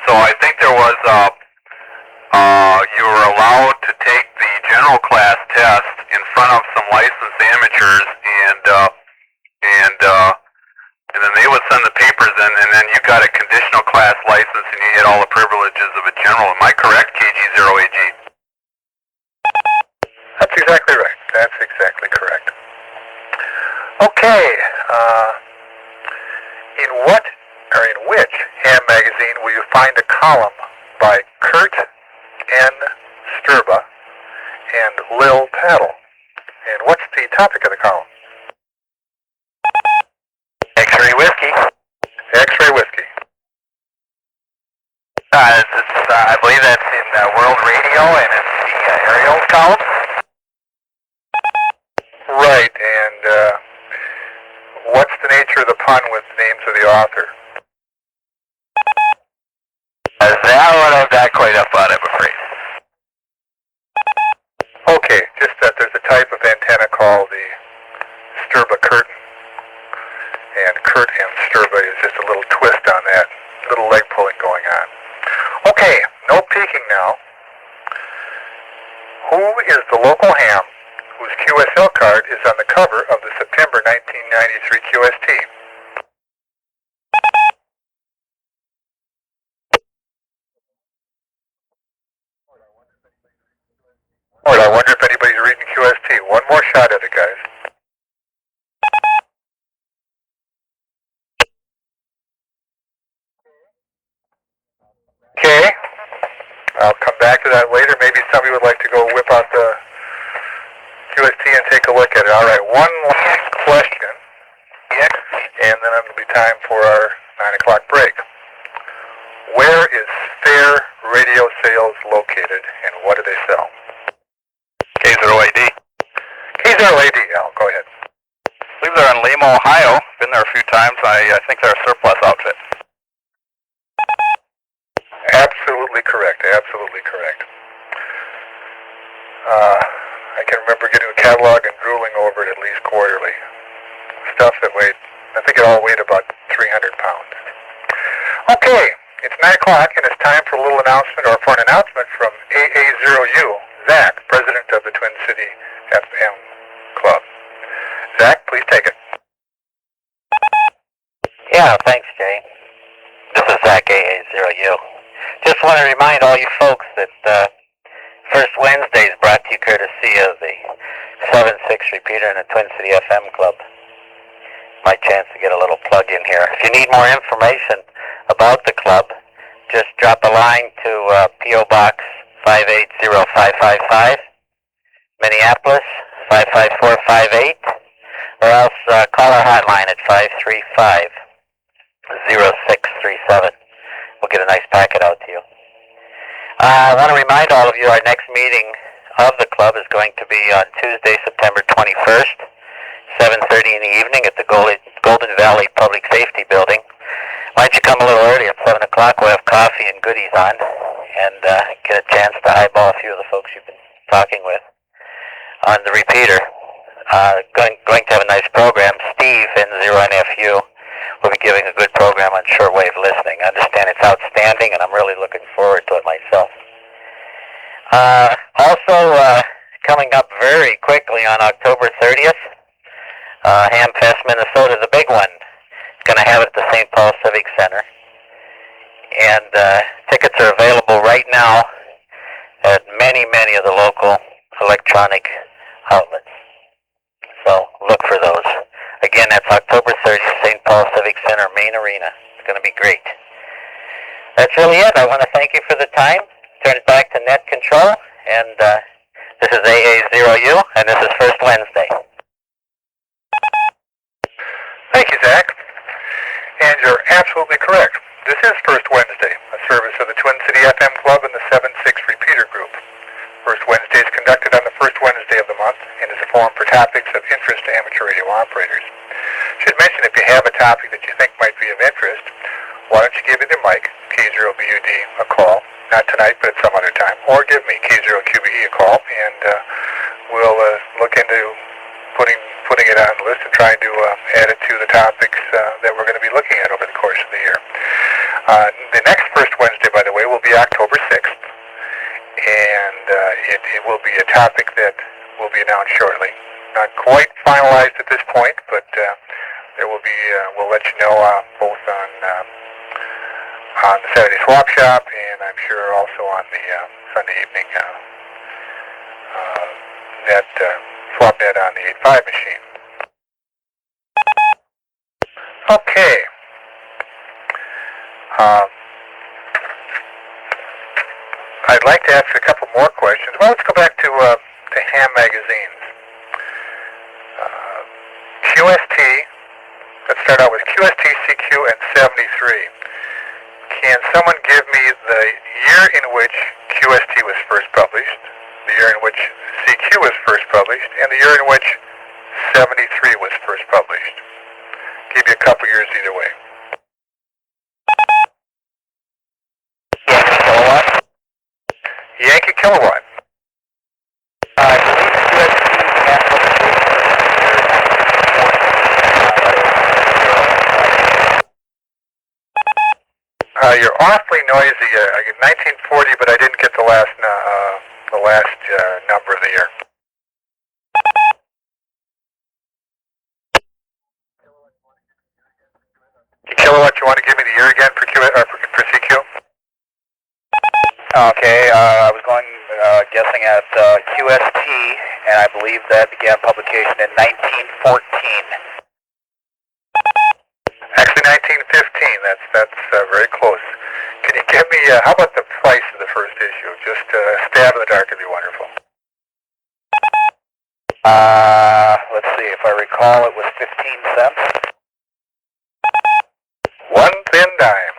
So I think there was, you were allowed to take the general class test in front of some licensed amateurs, and then they would send the papers in, and then you got a conditional class license, and you had all the privileges of a general. Am I correct, KG0AG? That's exactly right. That's exactly correct. Okay. In which ham magazine will you find a column by Kurt N. Sturba and Lil Paddle? And what's the topic of the column? X-ray whiskey. X-ray whiskey. I believe that's in World Radio, and it's the aerials column. Right, and what's the nature of the pun with names of the author? That one I'm not quite up on, I'm afraid. Okay, just that there's a type of antenna called the Sturba curtain, and Kurt and Sturba is just a little twist on that, little leg pulling going on. Okay, no peeking now. Who is the local ham whose QSL card is on the cover of the September 1993 QST? but I wonder if anybody's reading QST. One more shot at it, guys. Okay. I'll come back to that later. Maybe somebody would like to go whip out the QST and take a look at it. All right, one last question, and then it'll be time for our 9 o'clock break. Where is Fair Radio Sales located, and what do they sell? K0AD. K0AD, Al, go ahead. I believe they're in Lima, Ohio. Been there a few times. I think they're a surplus outfit. Absolutely correct, absolutely correct. I can remember getting a catalog and drooling over it at least quarterly. Stuff that weighed, I think it all weighed about 300 pounds. Okay, it's 9 o'clock and it's time for a little announcement, or for an announcement from AA0U, Zach, president of the Twin City FM Club. Zach, please take it. Yeah, thanks, Jay. This is Zach, AA0U. Just want to remind all you folks that First Wednesday is brought to you courtesy of the 7-6 repeater in the Twin City FM Club. My chance to get a little plug in here. If you need more information about the club, just drop a line to P.O. Box 580555, Minneapolis 55458, or else call our hotline at 535-0637. We'll get a nice packet out to you. I want to remind all of you our next meeting of the club is going to be on Tuesday, September 21st, 7:30 in the evening at the Golden Valley Public Safety Building. Why don't you come a little early at 7 o'clock? We'll have coffee and goodies on, and get a chance to eyeball a few of the folks you've been talking with on the repeater. Going to have a nice program. Steve in 0NFU will be giving a good program on shortwave listening. I understand it's outstanding, and I'm really looking forward to it myself. Also, coming up very quickly on October 30th, Hamfest, Minnesota, the big one. It's going to have it at the St. Paul Civic Center. And tickets are available right now at many of the local electronic outlets. So look for those. Again, that's October 30th, St. Paul Civic Center, main arena. It's going to be great. That's really it. I want to thank you for the time. Turn it back to net control. And this is AA0U, and this is First Wednesday. Thank you, Zach. And you're absolutely correct. This is First Wednesday, a service of the Twin City FM Club and the 7-6 Repeater Group. First Wednesday is conducted on the first Wednesday of the month and is a forum for topics of interest to amateur radio operators. Should mention, if you have a topic that you think might be of interest, why don't you give either Mike, K0BUD, a call, not tonight but at some other time, or give me, K0QBE, a call, and we'll look into putting it on the list and trying to add it to the topics that we're going to be looking at over the course of the year. The next first Wednesday, by the way, will be October 6th, and it will be a topic that will be announced shortly. Not quite finalized at this point, but there will be. We'll let you know both on the Saturday Swap Shop, and I'm sure also on the Sunday evening net swap net on the 8.5 machine. Okay. I'd like to ask a couple more questions. Well, let's go back to ham magazines. QST, let's start out with QST, CQ, and 73. Can someone give me the year in which QST was first published, the year in which CQ was first published, and the year in which 73 was first published? Give you a couple years either way. Yankee Kilowatt. You're awfully noisy. I get 1940, but I didn't get the last number of the year. Kilowatt, you want to give me the year again for CQ? Okay, I was going guessing at QST, and I believe that began publication in 1914. Actually, 1915. That's very close. Can you give me, how about the price of the first issue? Just a stab in the dark would be wonderful. Let's see, if I recall, it was 15 cents. One thin dime.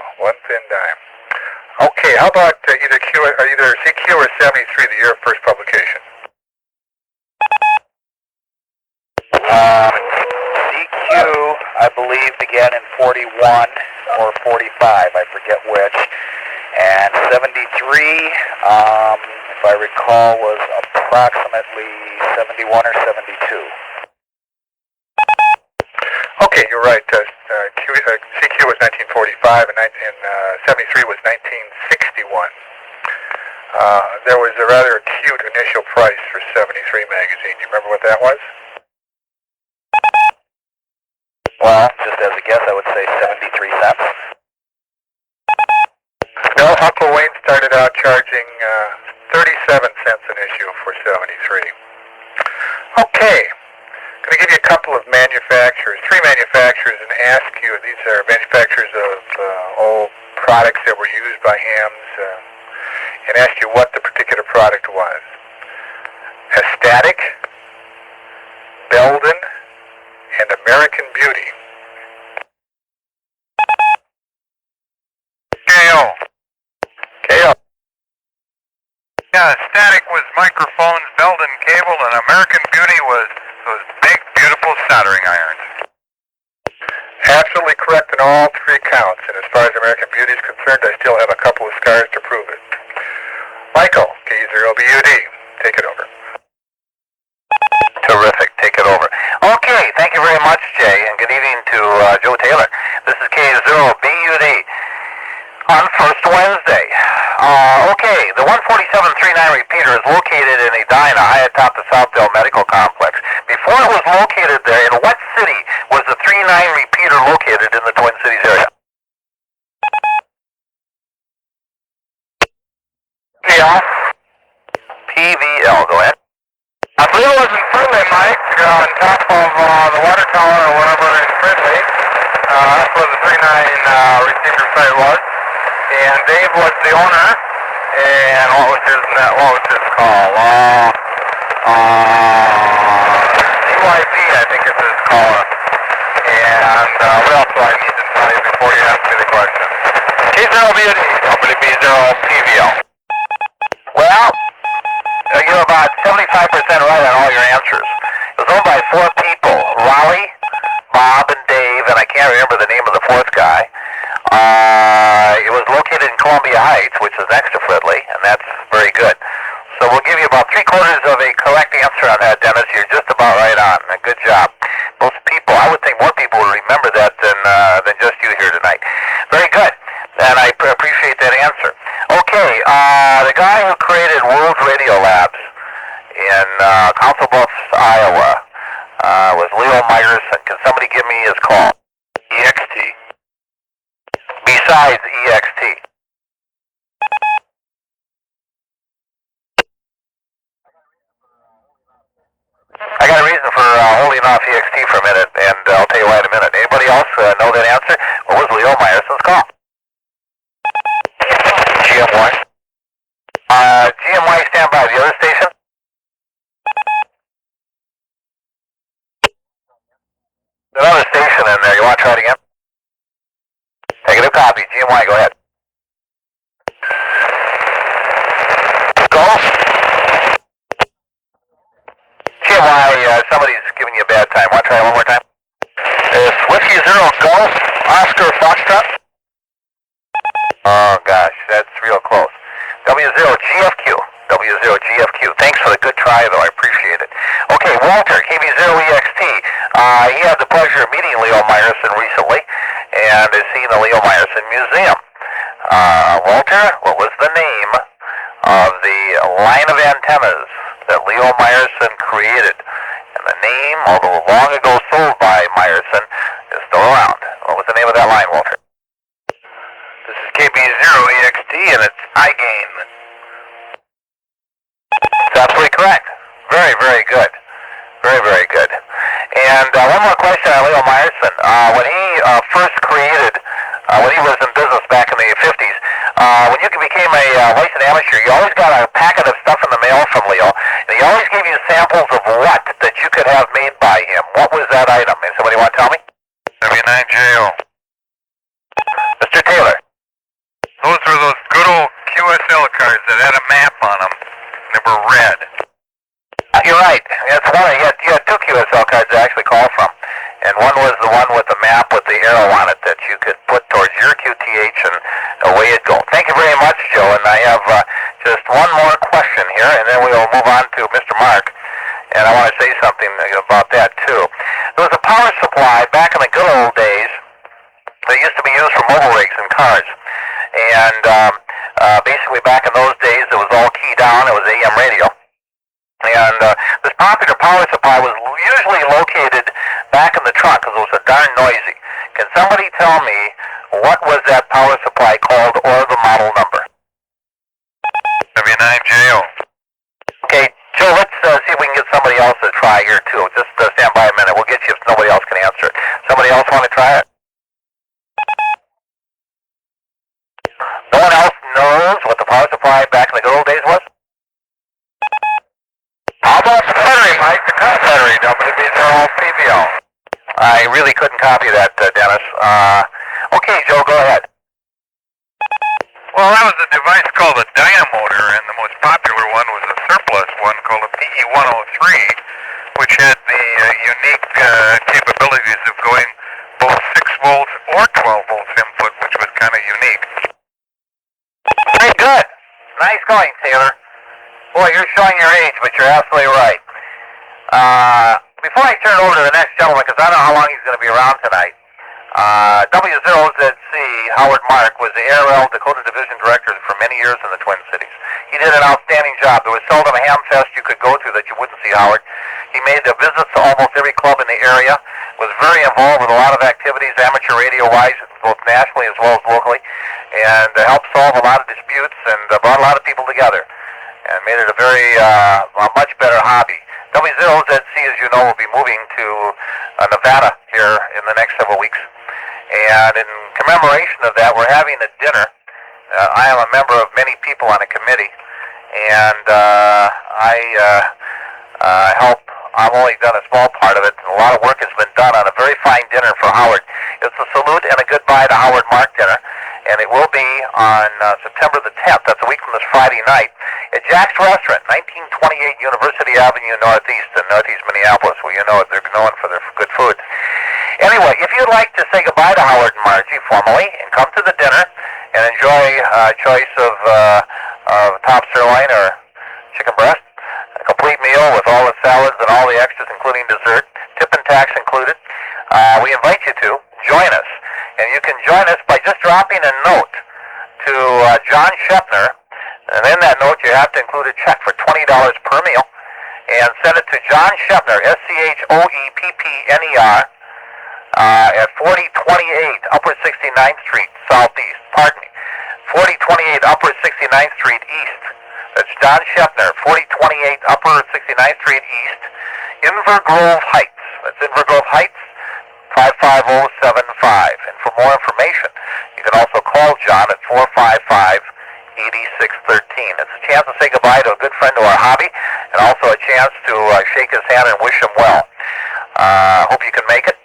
Okay, how about either CQ or 73, the year of first publication? CQ, I believe, began in 41 or 45, I forget which. And 73, if I recall, was approximately 71 or 72. Okay, you're right. CQ was 1945 and 73 was 1961. There was a rather acute initial price for 73 magazine. Do you remember what that was? Well, just as a guess, I would say 73 cents. No, Uncle Wayne started out charging 37 cents an issue for 73. Okay. I'm going to give you a couple of manufacturers, three manufacturers, and ask you, these are manufacturers of old products that were used by hams, and ask you what the particular product was. Astatic, Belden, and American Beauty. KO. KO. Yeah, Static was microphones, Belden cable, and American Beauty was those big, beautiful soldering irons. Absolutely correct in all three counts, and as far as American Beauty is concerned, I still have a couple of scars to prove it. Michael, K0BUD, take it over. Terrific. Take it over. Okay, thank you very much, Jay, and good evening to Joe Taylor. This is K0BUD on First Wednesday. Okay, the 14739 repeater is located in Edina, high atop the Southdale Medical Complex. Before it was located there, in what city was the 39 repeater located in the Twin Cities area? PVL, go ahead. I believe it was in Fridley, Mike, on top of the water tower or whatever it is, Fridley. That's where the 39 receiver site was. And Dave was the owner. And what was his call? EYP, I think is his caller. And what else do I need to tell you before you ask me the question? K0BUD, WB0PVL. Well, you're about 75% right on all your answers. It was owned by four people, Raleigh, Bob, and Dave, and I can't remember the name of the fourth guy. It was located in Columbia Heights, which is next to Fridley, and that's very good. So we'll give you about 3/4 of a correct answer on that, Dennis. You're just about right on. Good job. Most people, I would think more people would remember that than just you here tonight. Very good, and I appreciate that answer. Okay, the guy who created World Radio Labs in Council Bluffs, Iowa, was Leo Myerson. Can somebody give me his call? EXT. Besides EXT. I got a reason for holding off EXT for a minute, and I'll tell you why in a minute. Anybody else know that answer? What was Leo Myerson's call? GMY. GMY, stand by. The other station? Another station in there. You want to try it again? Negative copy. GMY, go ahead. Go. GMY, somebody's giving you a bad time. Want to try it one more time? It's Whiskey Zero Golf, Oscar Foxtrot. Oh gosh, that's real close. W0GFQ. W0GFQ. Thanks for the good try, though. I appreciate it. Okay, Walter, KB0EXT. He had the pleasure of meeting Leo Myerson recently and has seen the Leo Myerson Museum. Walter, what was the name of the line of antennas that Leo Myerson created? And the name, although long ago sold by Myerson, is still around. What was the name of that line, Walter? This is KB0EXT, and it's iGain. And one more question on Leo Meyerson. When he first created, when he was in business back in the 50s, when you became a licensed amateur, you always got a packet of stuff in the mail from Leo, and he always gave you samples of what that you could have made by him. What was that item? And somebody want to tell me? W9JO. Mr. Taylor. Those were those good old QSL cards that had a map on them. They were red. You're right. That's one. You had two QSL cards to actually call from. And one was the one with the map with the arrow on it that you could put towards your QTH and away it go. Thank you very much, Joe. And I have just one more question here, and then we will move on to Mr. Mark. And I want to say something about that, too. There was a power supply back in the good old days that used to be used for mobile rigs and cars. And basically back in those days, it was all key down. It was AM radio. And this popular power supply was usually located back in the trunk because it was so darn noisy. Can somebody tell me what was that power supply called or the model number? W9JO. Okay, Joe, let's see if we can get somebody else to try here, too. Just stand by a minute. We'll get you if nobody else can answer it. Somebody else want to try it? No one else knows what the power supply back in the good old days was? How about the battery, Mike? The battery, WB0PVL. I really couldn't copy that, Dennis. Okay, Joe, go ahead. Well, that was a device called a dynamotor, and the most popular one was a surplus one called a PE103, which had the unique capabilities of going both 6 volts or 12 volts input, which was kind of unique. Very good. Nice going, Taylor. Boy, you're showing your age, but you're absolutely right. Before I turn it over to the next gentleman, because I don't know how long he's going to be around tonight, W0ZC, Howard Mark, was the ARL Dakota Division Director for many years in the Twin Cities. He did an outstanding job. There was seldom a ham fest you could go to that you wouldn't see Howard. He made the visits to almost every club in the area, was very involved with a lot of activities, amateur radio-wise, both nationally as well as locally, and helped solve a lot of disputes and brought a lot of people together and made it a very a much better hobby. W0ZC, as you know, will be moving to Nevada here in the next several weeks. And in commemoration of that, we're having a dinner. I am a member of many people on a committee, and I help. I've only done a small part of it, and a lot of work has been done on a very fine dinner for Howard. It's a salute and a goodbye to Howard Mark dinner, and it will be on September the 10th. That's a week from this Friday night at Jack's Restaurant, 1928 University Avenue Northeast in Northeast Minneapolis, where you know they're known for their good food. Anyway, if you'd like to say goodbye to Howard and Margie formally and come to the dinner and enjoy a choice of top sirloin or chicken breast, a complete meal with all the salads and all the extras, including dessert, tip and tax included, we invite you to join us. And you can join us by just dropping a note to John Shepner, and in that note you have to include a check for $20 per meal, and send it to John Shepner, SCHOEPPNER, at 4028 Upper 69th Street, Southeast, 4028 Upper 69th Street East. That's John Shepner, 4028 Upper 69th Street East, Inver Grove Heights. That's Inver Grove Heights, 55075. And for more information, you can also call John at 455-8613. It's a chance to say goodbye to a good friend to our hobby, and also a chance to shake his hand and wish him well. Hope you can make it.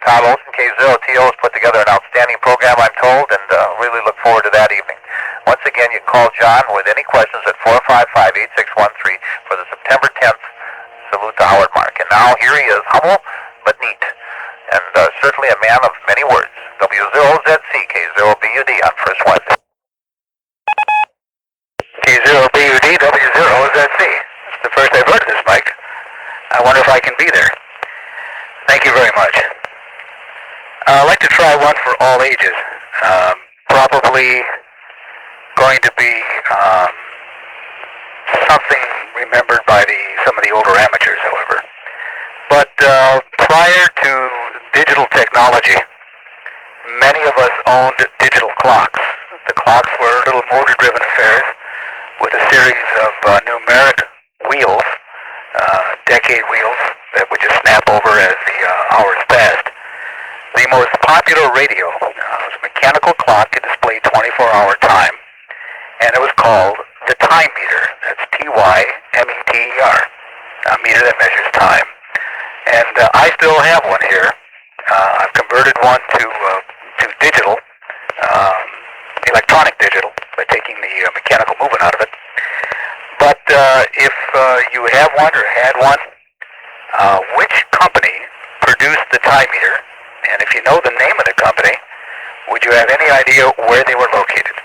Todd Olson, K0TO, has put together an outstanding program, I'm told, and really look forward to that evening. Once again, you can call John with any questions at 455-8613 for the September 10th salute to Howard Mark. And now here he is, humble but neat, and certainly a man of many words. W0ZC, K0BUD on First Wednesday. K0BUD, W0ZC. It's the first I've heard of this, Mike. I wonder if I can be there. Thank you very much. I'd like to try one for all ages. Probably going to be something remembered by some of the older amateurs, however. But prior to digital technology, many of us owned digital clocks. The clocks were little motor-driven affairs with a series of numeric wheels, decade wheels, that would just snap over as the hours passed. The most popular radio was a mechanical clock that displayed 24-hour time, and it was called the time meter. That's T-Y-M-E-T-E-R, a meter that measures time. And I still have one here. I've converted one to digital, electronic digital, by taking the mechanical movement out of it. But if you have one or had one, which company produced the time meter? And if you know the name of the company, would you have any idea where they were located?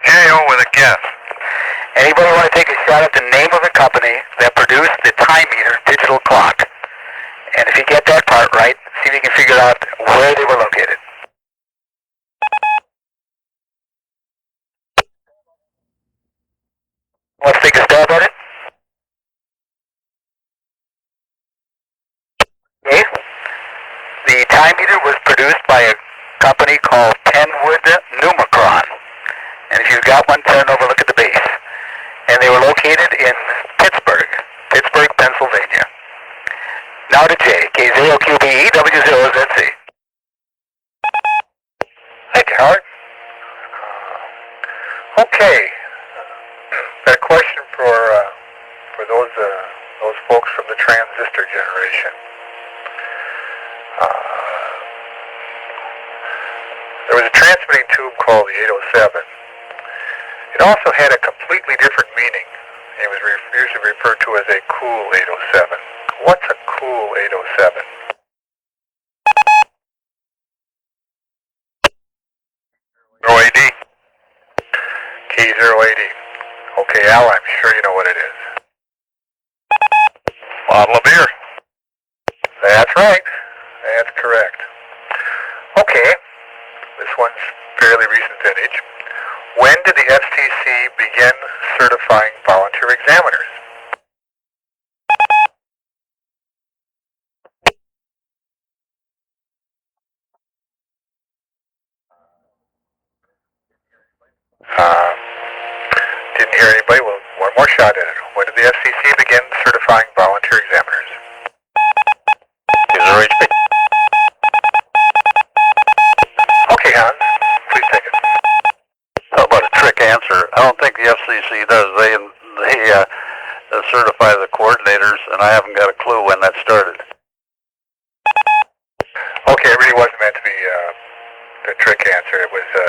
J.O. with a guess. Anybody want to take a shot at the name of the company that produced the time meter digital clock? And if you get that part right, see if you can figure out where they were located. Let's take a stab at it. Okay. The time meter was produced by a company called Penwood Numicron. And if you've got one, turn over, look at the base. And they were located in Pittsburgh, Pennsylvania. Now to J, K0QBE, W0ZC. Thank you, Howard. Okay. Got a question for those folks from the transistor generation. There was a transmitting tube called the 807. It also had a completely different meaning. It was usually referred to as a cool 807. What's a cool 807? OAD. K080. Okay, Al, I'm sure you know what it is. Bottle of beer. That's right. That's correct. Okay. This one's fairly recent vintage. When did the FCC begin certifying volunteer examiners? Didn't hear anybody. Well, one more shot at it. When did the FCC begin certifying volunteer examiners? K0HP. Okay, Hans. Please take it. How about a trick answer? I don't think the FCC does. They certify the coordinators, and I haven't got a clue when that started. Okay, it really wasn't meant to be a trick answer. It was the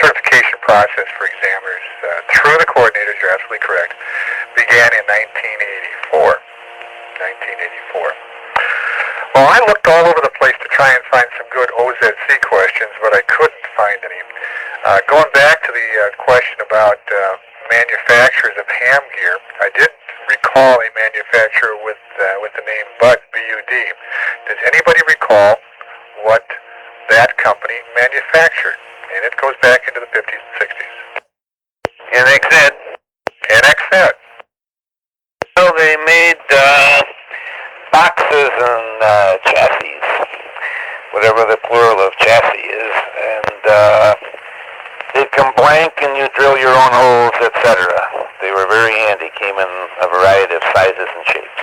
certification process for examiners through the coordinators, you're absolutely correct, began in 1984. Well, I looked all over the place to try and find some good OZC questions, but I couldn't find any. Going back to the question about manufacturers of ham gear, I did recall a manufacturer with the name Bud, B-U-D. Does anybody recall what that company manufactured? And it goes back into the 50s and 60s. NXN. NXN. So they made boxes and chassis, whatever the plural of chassis is, and they come blank and you drill your own holes, etc. They were very handy, came in a variety of sizes and shapes.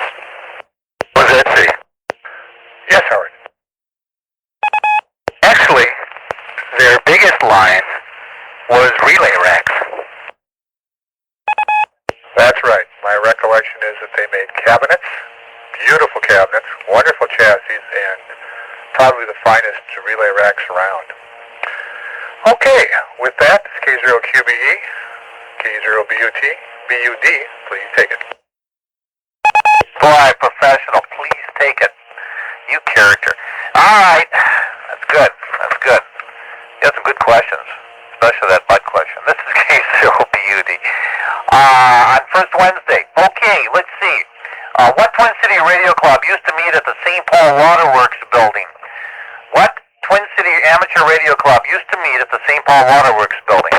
What does that say? Yes, Howard. Actually, their biggest line was relay racks. That's right. My recollection is that they made cabinets, beautiful cabinets, wonderful chassis, and probably the finest relay racks around. Okay, with that, it's K0QBE, K0BUD, please take it. Boy, professional, please take it. You character. All right, that's good. You had some good questions, especially that butt question. This is K0BUD. On first Wednesday. Okay, let's see. What Twin City Radio Club used to meet at the St. Paul Waterworks building? What Twin City Amateur Radio Club used to meet at the St. Paul Waterworks building?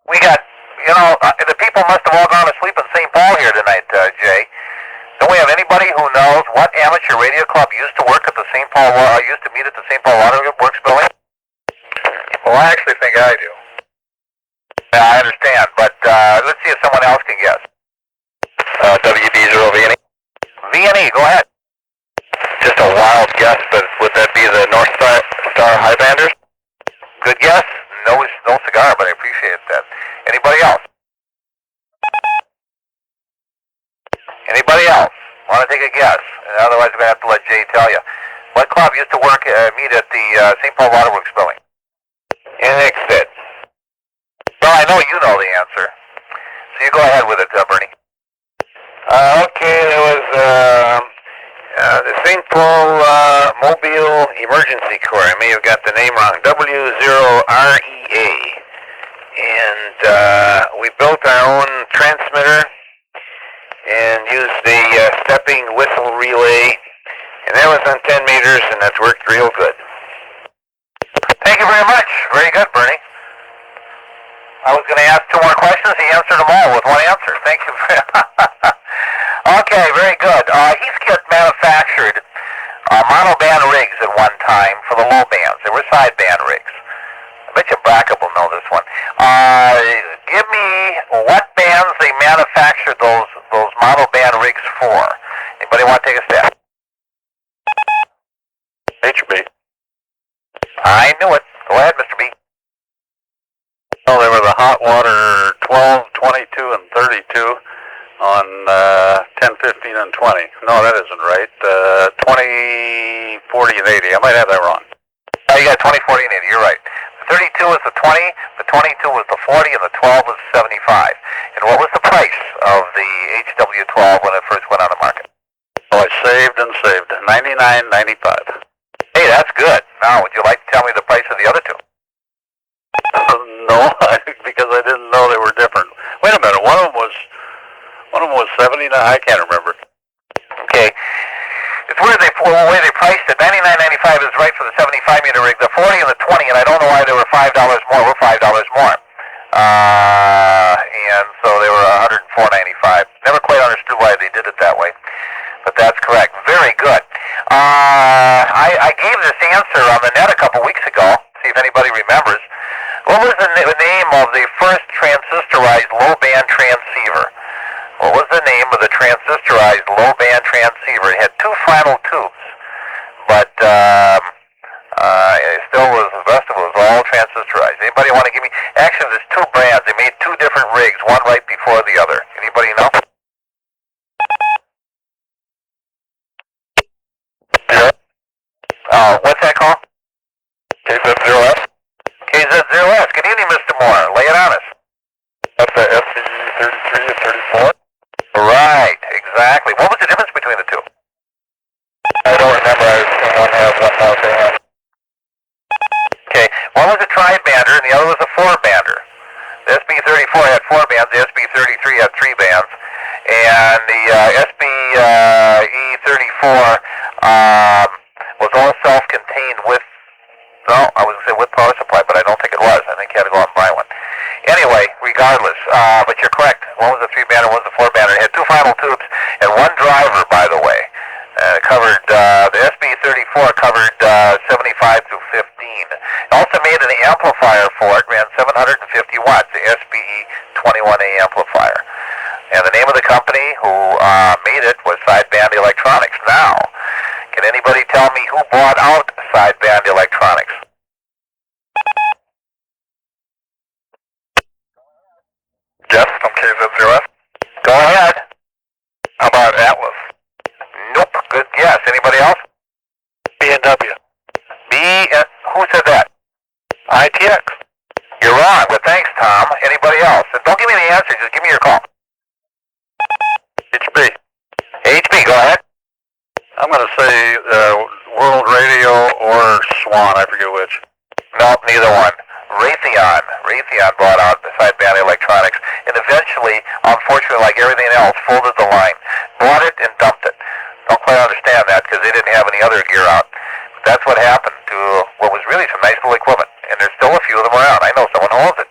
We the people must have all gone to sleep in St. Paul here tonight, Jay. Don't we have anybody who knows what amateur radio club used to work at the St. Paul, used to meet at the St. Paul Water Works building? Well, I actually think I do. Yeah, I understand, but let's see if someone else can guess. WB0VNE? VNE, go ahead. Just a wild guess, but would that be the North Star Highbanders? Good guess. No cigar, but I appreciate that. Anybody else? Anybody else? Want to take a guess? Otherwise, we're going to have to let Jay tell you. What club used to meet at the St. Paul Waterworks building? Inexit. Well, I know you know the answer. So you go ahead with it, Bernie. Okay, there was the St. Paul Mobile Emergency Corps. I may have got the name wrong. W0REA. And we built our own transmitter and used the stepping whistle relay. And that was on 10 meters, and that's worked real good. Thank you very much. Very good, Bernie. I was going to ask 2 more questions. He answered them all with one answer. Thank you. Okay, very good. Heathkit manufactured monoband rigs at one time for the low bands. They were sideband rigs. I bet you Brackett will know this one. Give me what bands they manufactured those monoband rigs for. Anybody want to take a stab? HB. I knew it. Go ahead, Mr. B. Well, they were the hot water 12, 22, and 32 on 10, 15, and 20. No, that isn't right. 20, 40, and 80. I might have that wrong. You got 20, 40, and 80. You're right. The 32 was the 20, the 22 was the 40, and the 12 was the 75. And what was the price of the HW12 when it first went on the market? Well, I saved and saved. $99.95. Hey, that's good. Now, would you like to tell me the price of the other two? No, because I didn't know they were different. Wait a minute. One of them was 79. I can't remember. Okay. It's weird the way they priced it. $99.95 is right for the 75 meter rig. The 40 and the 20, and I don't know why they were $5 more. Were $5 more. And so they were $104.95. Never quite understood why they did it that way, but that's correct. Very good. I gave this answer on the net a couple weeks ago. See if anybody remembers. What was the name of the first transistorized low-band transceiver? What was the name of the transistorized low-band transceiver? It had 2 final tubes, but it still was, the rest of it was all transistorized. Anybody want to give me? Actually, there's 2 brands. They made 2 different rigs, one right before the other. Anybody know? Yeah. What's that called? KZ0S? KZ0S. Good evening, Mr. Moore. Lay it on us. That's the SC33 and 34? Right, exactly. What was the difference between the 2? I don't remember. I've seen one have one more band. Okay, one was a tri-bander and the other was a 4-bander. The SB34 had 4 bands, the SB33 had 3 bands, and the SBE34 was all self-contained with, no, I was going to say with power supply, but I don't think it was. I think you had to go out and buy one. Anyway, regardless, but you're correct. One was a 3-bander, one was a 4-bander. It had 2 final tubes and 1 driver, by the way. Covered, the SB34 covered 75 through 15. It also made an amplifier for it, ran 750 watts, the SBE21A amplifier. And the name of the company who made it was Sideband Electronics. Now, can anybody tell me who bought out Sideband Electronics? Jeff from KZ0S? Go ahead. How about Atlas? Nope. Good guess. Anybody else? B&W. Who said that? ITX. You're wrong, but thanks, Tom. Anybody else? And don't give me the answer. Just give me your call. HB. HB, go ahead. I'm going to say World Radio or Swan. I forget which. No, neither one. Raytheon bought out the Sideband Electronics, and eventually, unfortunately, like everything else, folded the line. Bought it and dumped it. Don't quite understand that because they didn't have any other gear out. But that's what happened to what was really some nice little equipment, and there's still a few of them around. I know someone who owns it.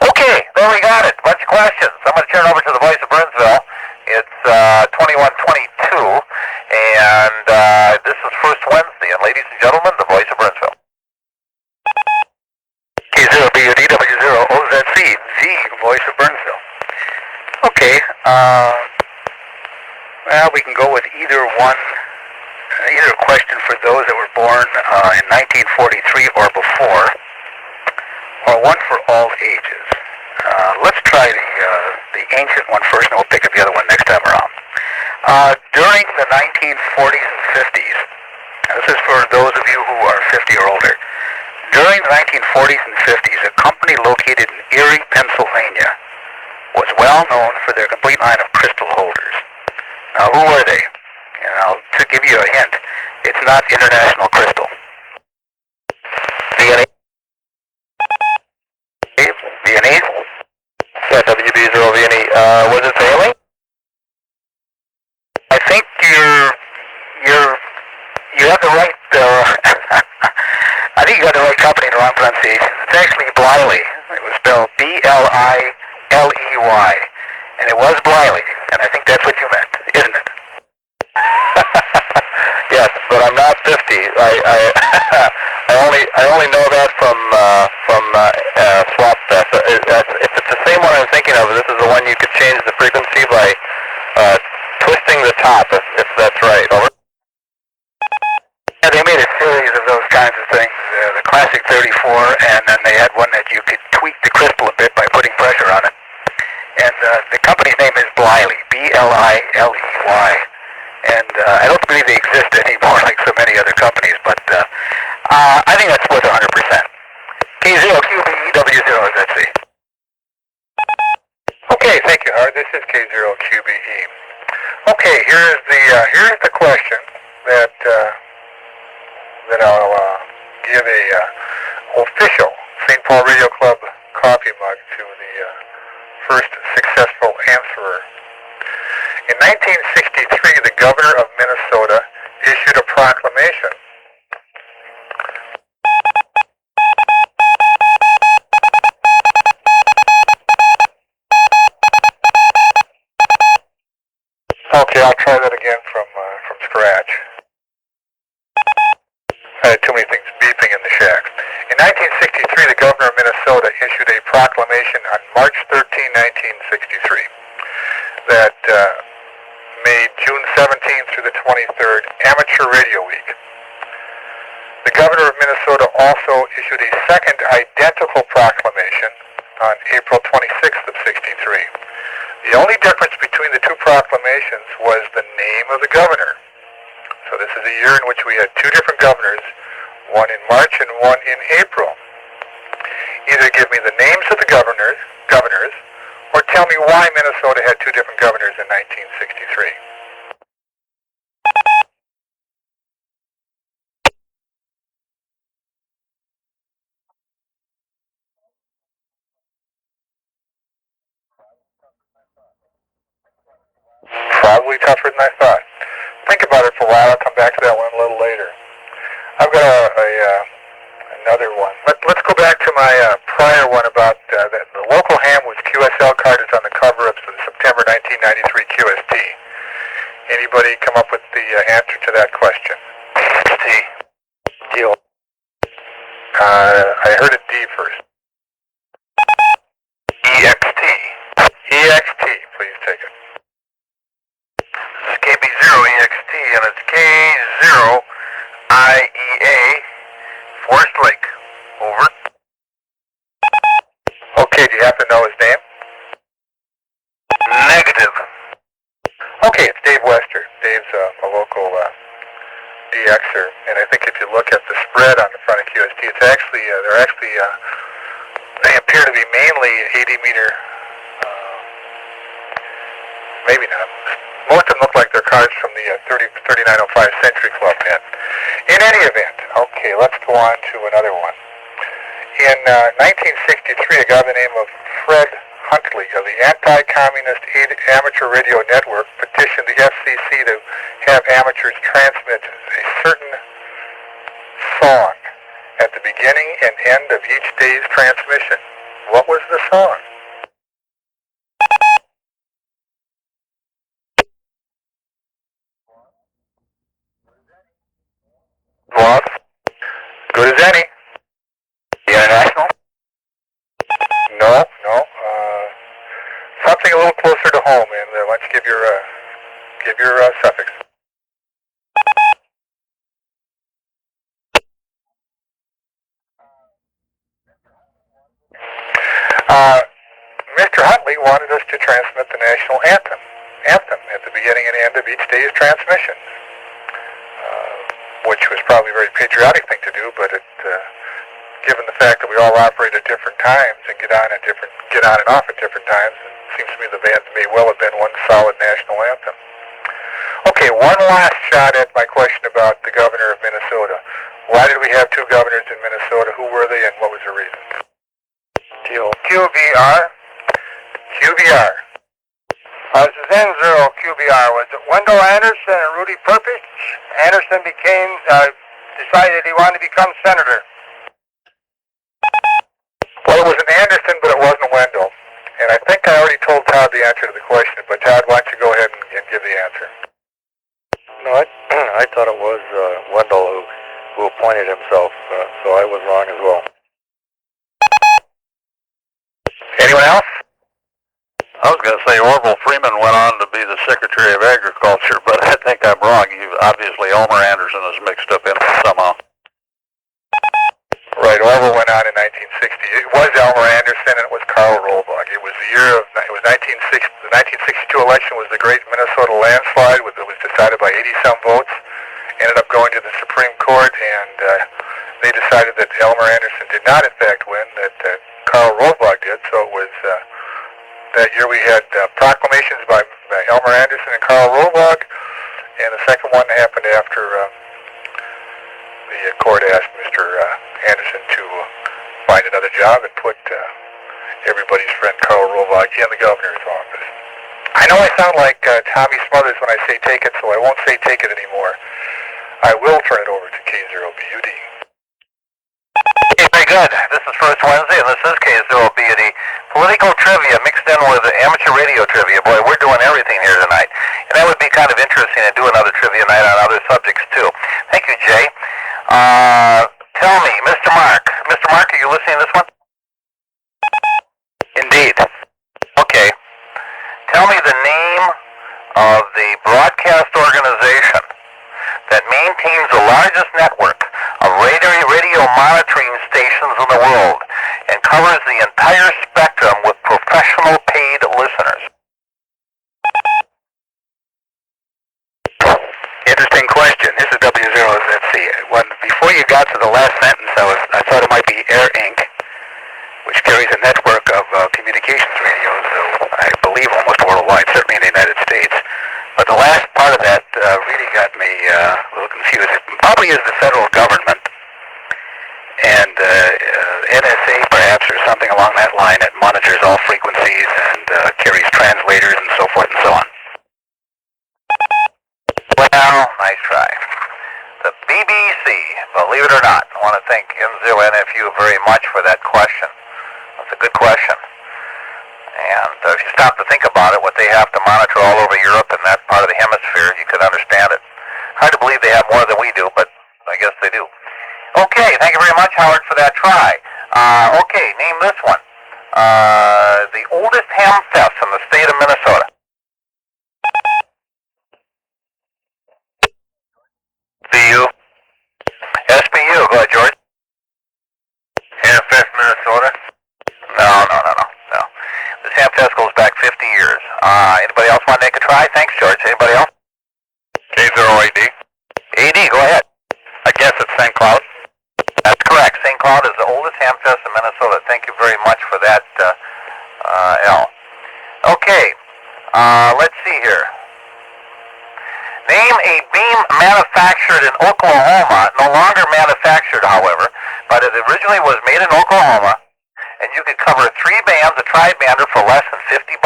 Okay, there we got it. Bunch questions. I'm going to turn over to the voice of Burnsville. It's 2122, and this is First Wednesday. And ladies and gentlemen, the voice of Burnsville. K0BUDW0OZC, the voice of Burnsville. Okay, well, we can go with either question for those that were born in 1943 or before, or one for all ages. Let's try the ancient one first, and we'll pick up the other one next time around. During the 1940s and 50s, this is for those of you who are 50 or older, during the 1940s and 50s, a company located in Erie, Pennsylvania, was well known for their complete line of crystal holders. Now, who were they? And to give you a hint, it's not International Crystal. V&A? V&A? Yeah, WB0VNE. Was it failing? I think you have the right, I think you got the right company in the wrong pronunciation. It's actually Bliley. It was spelled B-L-I-L-E-Y. And it was Bliley, and I think that's what you meant, isn't it? Yes, but I'm not 50. I only know that from swap stuff. If it's the same one I'm thinking of, this is the one you could change the frequency by twisting the top, if that's right. Over. Yeah, they made a series of those kinds of things. The classic 34, and then they had one that you could tweak the crystal a bit by putting pressure on it. And the company's name is Bliley, B-L-I-L-E-Y. And I don't believe they exist anymore like so many other companies, but I think that's worth 100%. K0QBEW0, let's see. Okay, thank you, Howard. This is K0QBE. Okay, here's the question that I'll give a official St. Paul Radio Club coffee mug to the first successful answerer. In 1963, the governor of Minnesota issued a proclamation. Okay, I'll try that again from scratch. I had too many things beeping in the shack. In 1963, the governor of Minnesota issued a proclamation on March 13, 1963, that made June 17th through the 23rd Amateur Radio Week. The governor of Minnesota also issued a second identical proclamation on April 26th of 63. The only difference between the two proclamations was the name of the governor. So this is a year in which we had two different governors, one in March and one in April. Either give me the names of the governors, or tell me why Minnesota had two different governors in 1963. Probably tougher than I thought. Think about it for a while. I'll come back to that one a little later. I've got another one. Let's go back to my prior one about the local ham with QSL card is on the cover of the September 1993 QST. Anybody come up with the answer to that question? Deal. I heard a D first. EXT. EXT, please take it. This is KB0EXT, and it's K0IEA, Forest Lake. Over. Okay, do you happen to know his name? Negative. Okay, it's Dave Wester. Dave's a local DXer, and I think if you look at the spread on the front of QST, it's actually they appear to be mainly 80-meter. Maybe not. Most of them look like they're cards from the 3905 Century Club net. In any event, okay, let's go on to another one. In 1963, a guy by the name of Fred Huntley of the Anti-Communist Amateur Radio Network petitioned the FCC to have amateurs transmit a certain song at the beginning and end of each day's transmission. What was the song? Mr. Huntley wanted us to transmit the national anthem at the beginning and end of each day's transmission, which was probably a very patriotic thing to do, but given the fact that we all operate at different times and get on and off at different times, it seems to me the bands may well have been one solid national anthem. Okay, one last shot at my question about the governor of Minnesota. Why did we have two governors in Minnesota? Who were they and what was the reason? QBR. QBR. This is N0 QBR. Was it Wendell Anderson and Rudy Purpich? Anderson decided he wanted to become senator. Well, it was an Anderson, but it wasn't Wendell. And I think I already told Todd the answer to the question, but Todd, why don't you go ahead and give the answer? No, I thought it was Wendell who appointed himself, so I was wrong as well. Anyone else? I was going to say Orville Freeman went on to be the Secretary of Agriculture, but I think I'm wrong. Obviously, Elmer Anderson is mixed up in it somehow. Right, Orville went on in 1960. It was Elmer Anderson and it was Carl Rollbach. It was it was 1960. The 1962 election was the great Minnesota landslide. It was decided by 80-some votes. Ended up going to the Supreme Court, and they decided that Elmer Anderson did not, in fact, win. That Carl Rollbach did. So it was that year we had proclamations by Elmer Anderson and Carl Rollbach, and the second one happened after the court asked Mr. Anderson to find another job and put everybody's friend Carl Rollbach in the governor's office. I know I sound like Tommy Smothers when I say take it, so I won't say take it anymore. I will turn it over to K0BUD. Okay, very good. This is First Wednesday, and this is K0BUD. Political trivia mixed in with amateur radio trivia. Boy, we're doing everything here tonight. And that would be kind of interesting to do another trivia night on other subjects, too. Thank you, Jay. Tell me, Mr. Mark. Mr. Mark, are you listening to this one? Indeed. Okay. Tell me the name of the broadcast organization that maintains the largest network of radio monitoring stations in the world and covers the entire spectrum with professional paid listeners. Interesting question. This is W0. Let's see. Before you got to the last sentence, I thought it might be Air Inc., which carries a network of communications radios, I believe almost worldwide, certainly in the United States. But the last part of that really got me a little confused. It probably is the federal government, and NSA perhaps, or something along that line, that monitors all frequencies and carries translators and so forth and so on. Well, nice try. The BBC, believe it or not. I want to thank Enzo NFU very much for that question. That's a good question. And if you stop to think about it, what they have to monitor all over Europe and that part of the hemisphere, you could understand it. Hard to believe they have more than we do, but I guess they do. Okay, thank you very much, Howard, for that try. Okay, name this one. The oldest ham fest in the state of Minnesota. SBU. SBU, go ahead, George. Hamfest, Minnesota? No. This Hamfest goes back 50 years. Anybody else want to make a try? Thanks, George. Anybody else? K0AD. AD, go ahead. I guess it's St. Cloud. That's correct. St. Cloud is the oldest Hamfest in Minnesota. Thank you very much for that, Al. Okay, let's see here. Name a beam manufactured in Oklahoma, no longer manufactured, however, but it originally was made in Oklahoma, and you could cover 3 bands, a tri-bander, for less than $50.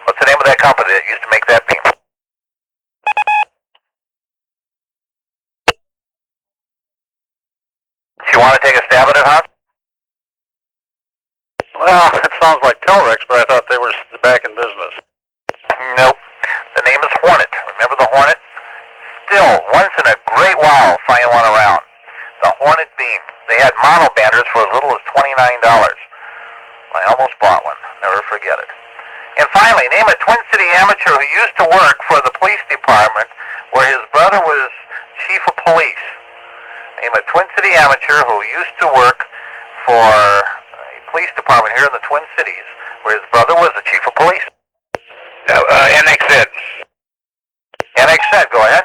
What's the name of that company that used to make that beam? Do you want to take a stab at it, Hans? Well, it sounds like Telrex, but I thought they were back in business. Nope. The name is Hornet. Remember the Hornet? Still, once in a great while, find one around. The Hornet beam. They had mono banders for as little as $29. I almost bought one. Never forget it. And finally, name a Twin City amateur who used to work for the police department where his brother was chief of police. Name a Twin City amateur who used to work for a police department here in the Twin Cities, where his brother was the chief of police. NXZ. NXZ, go ahead.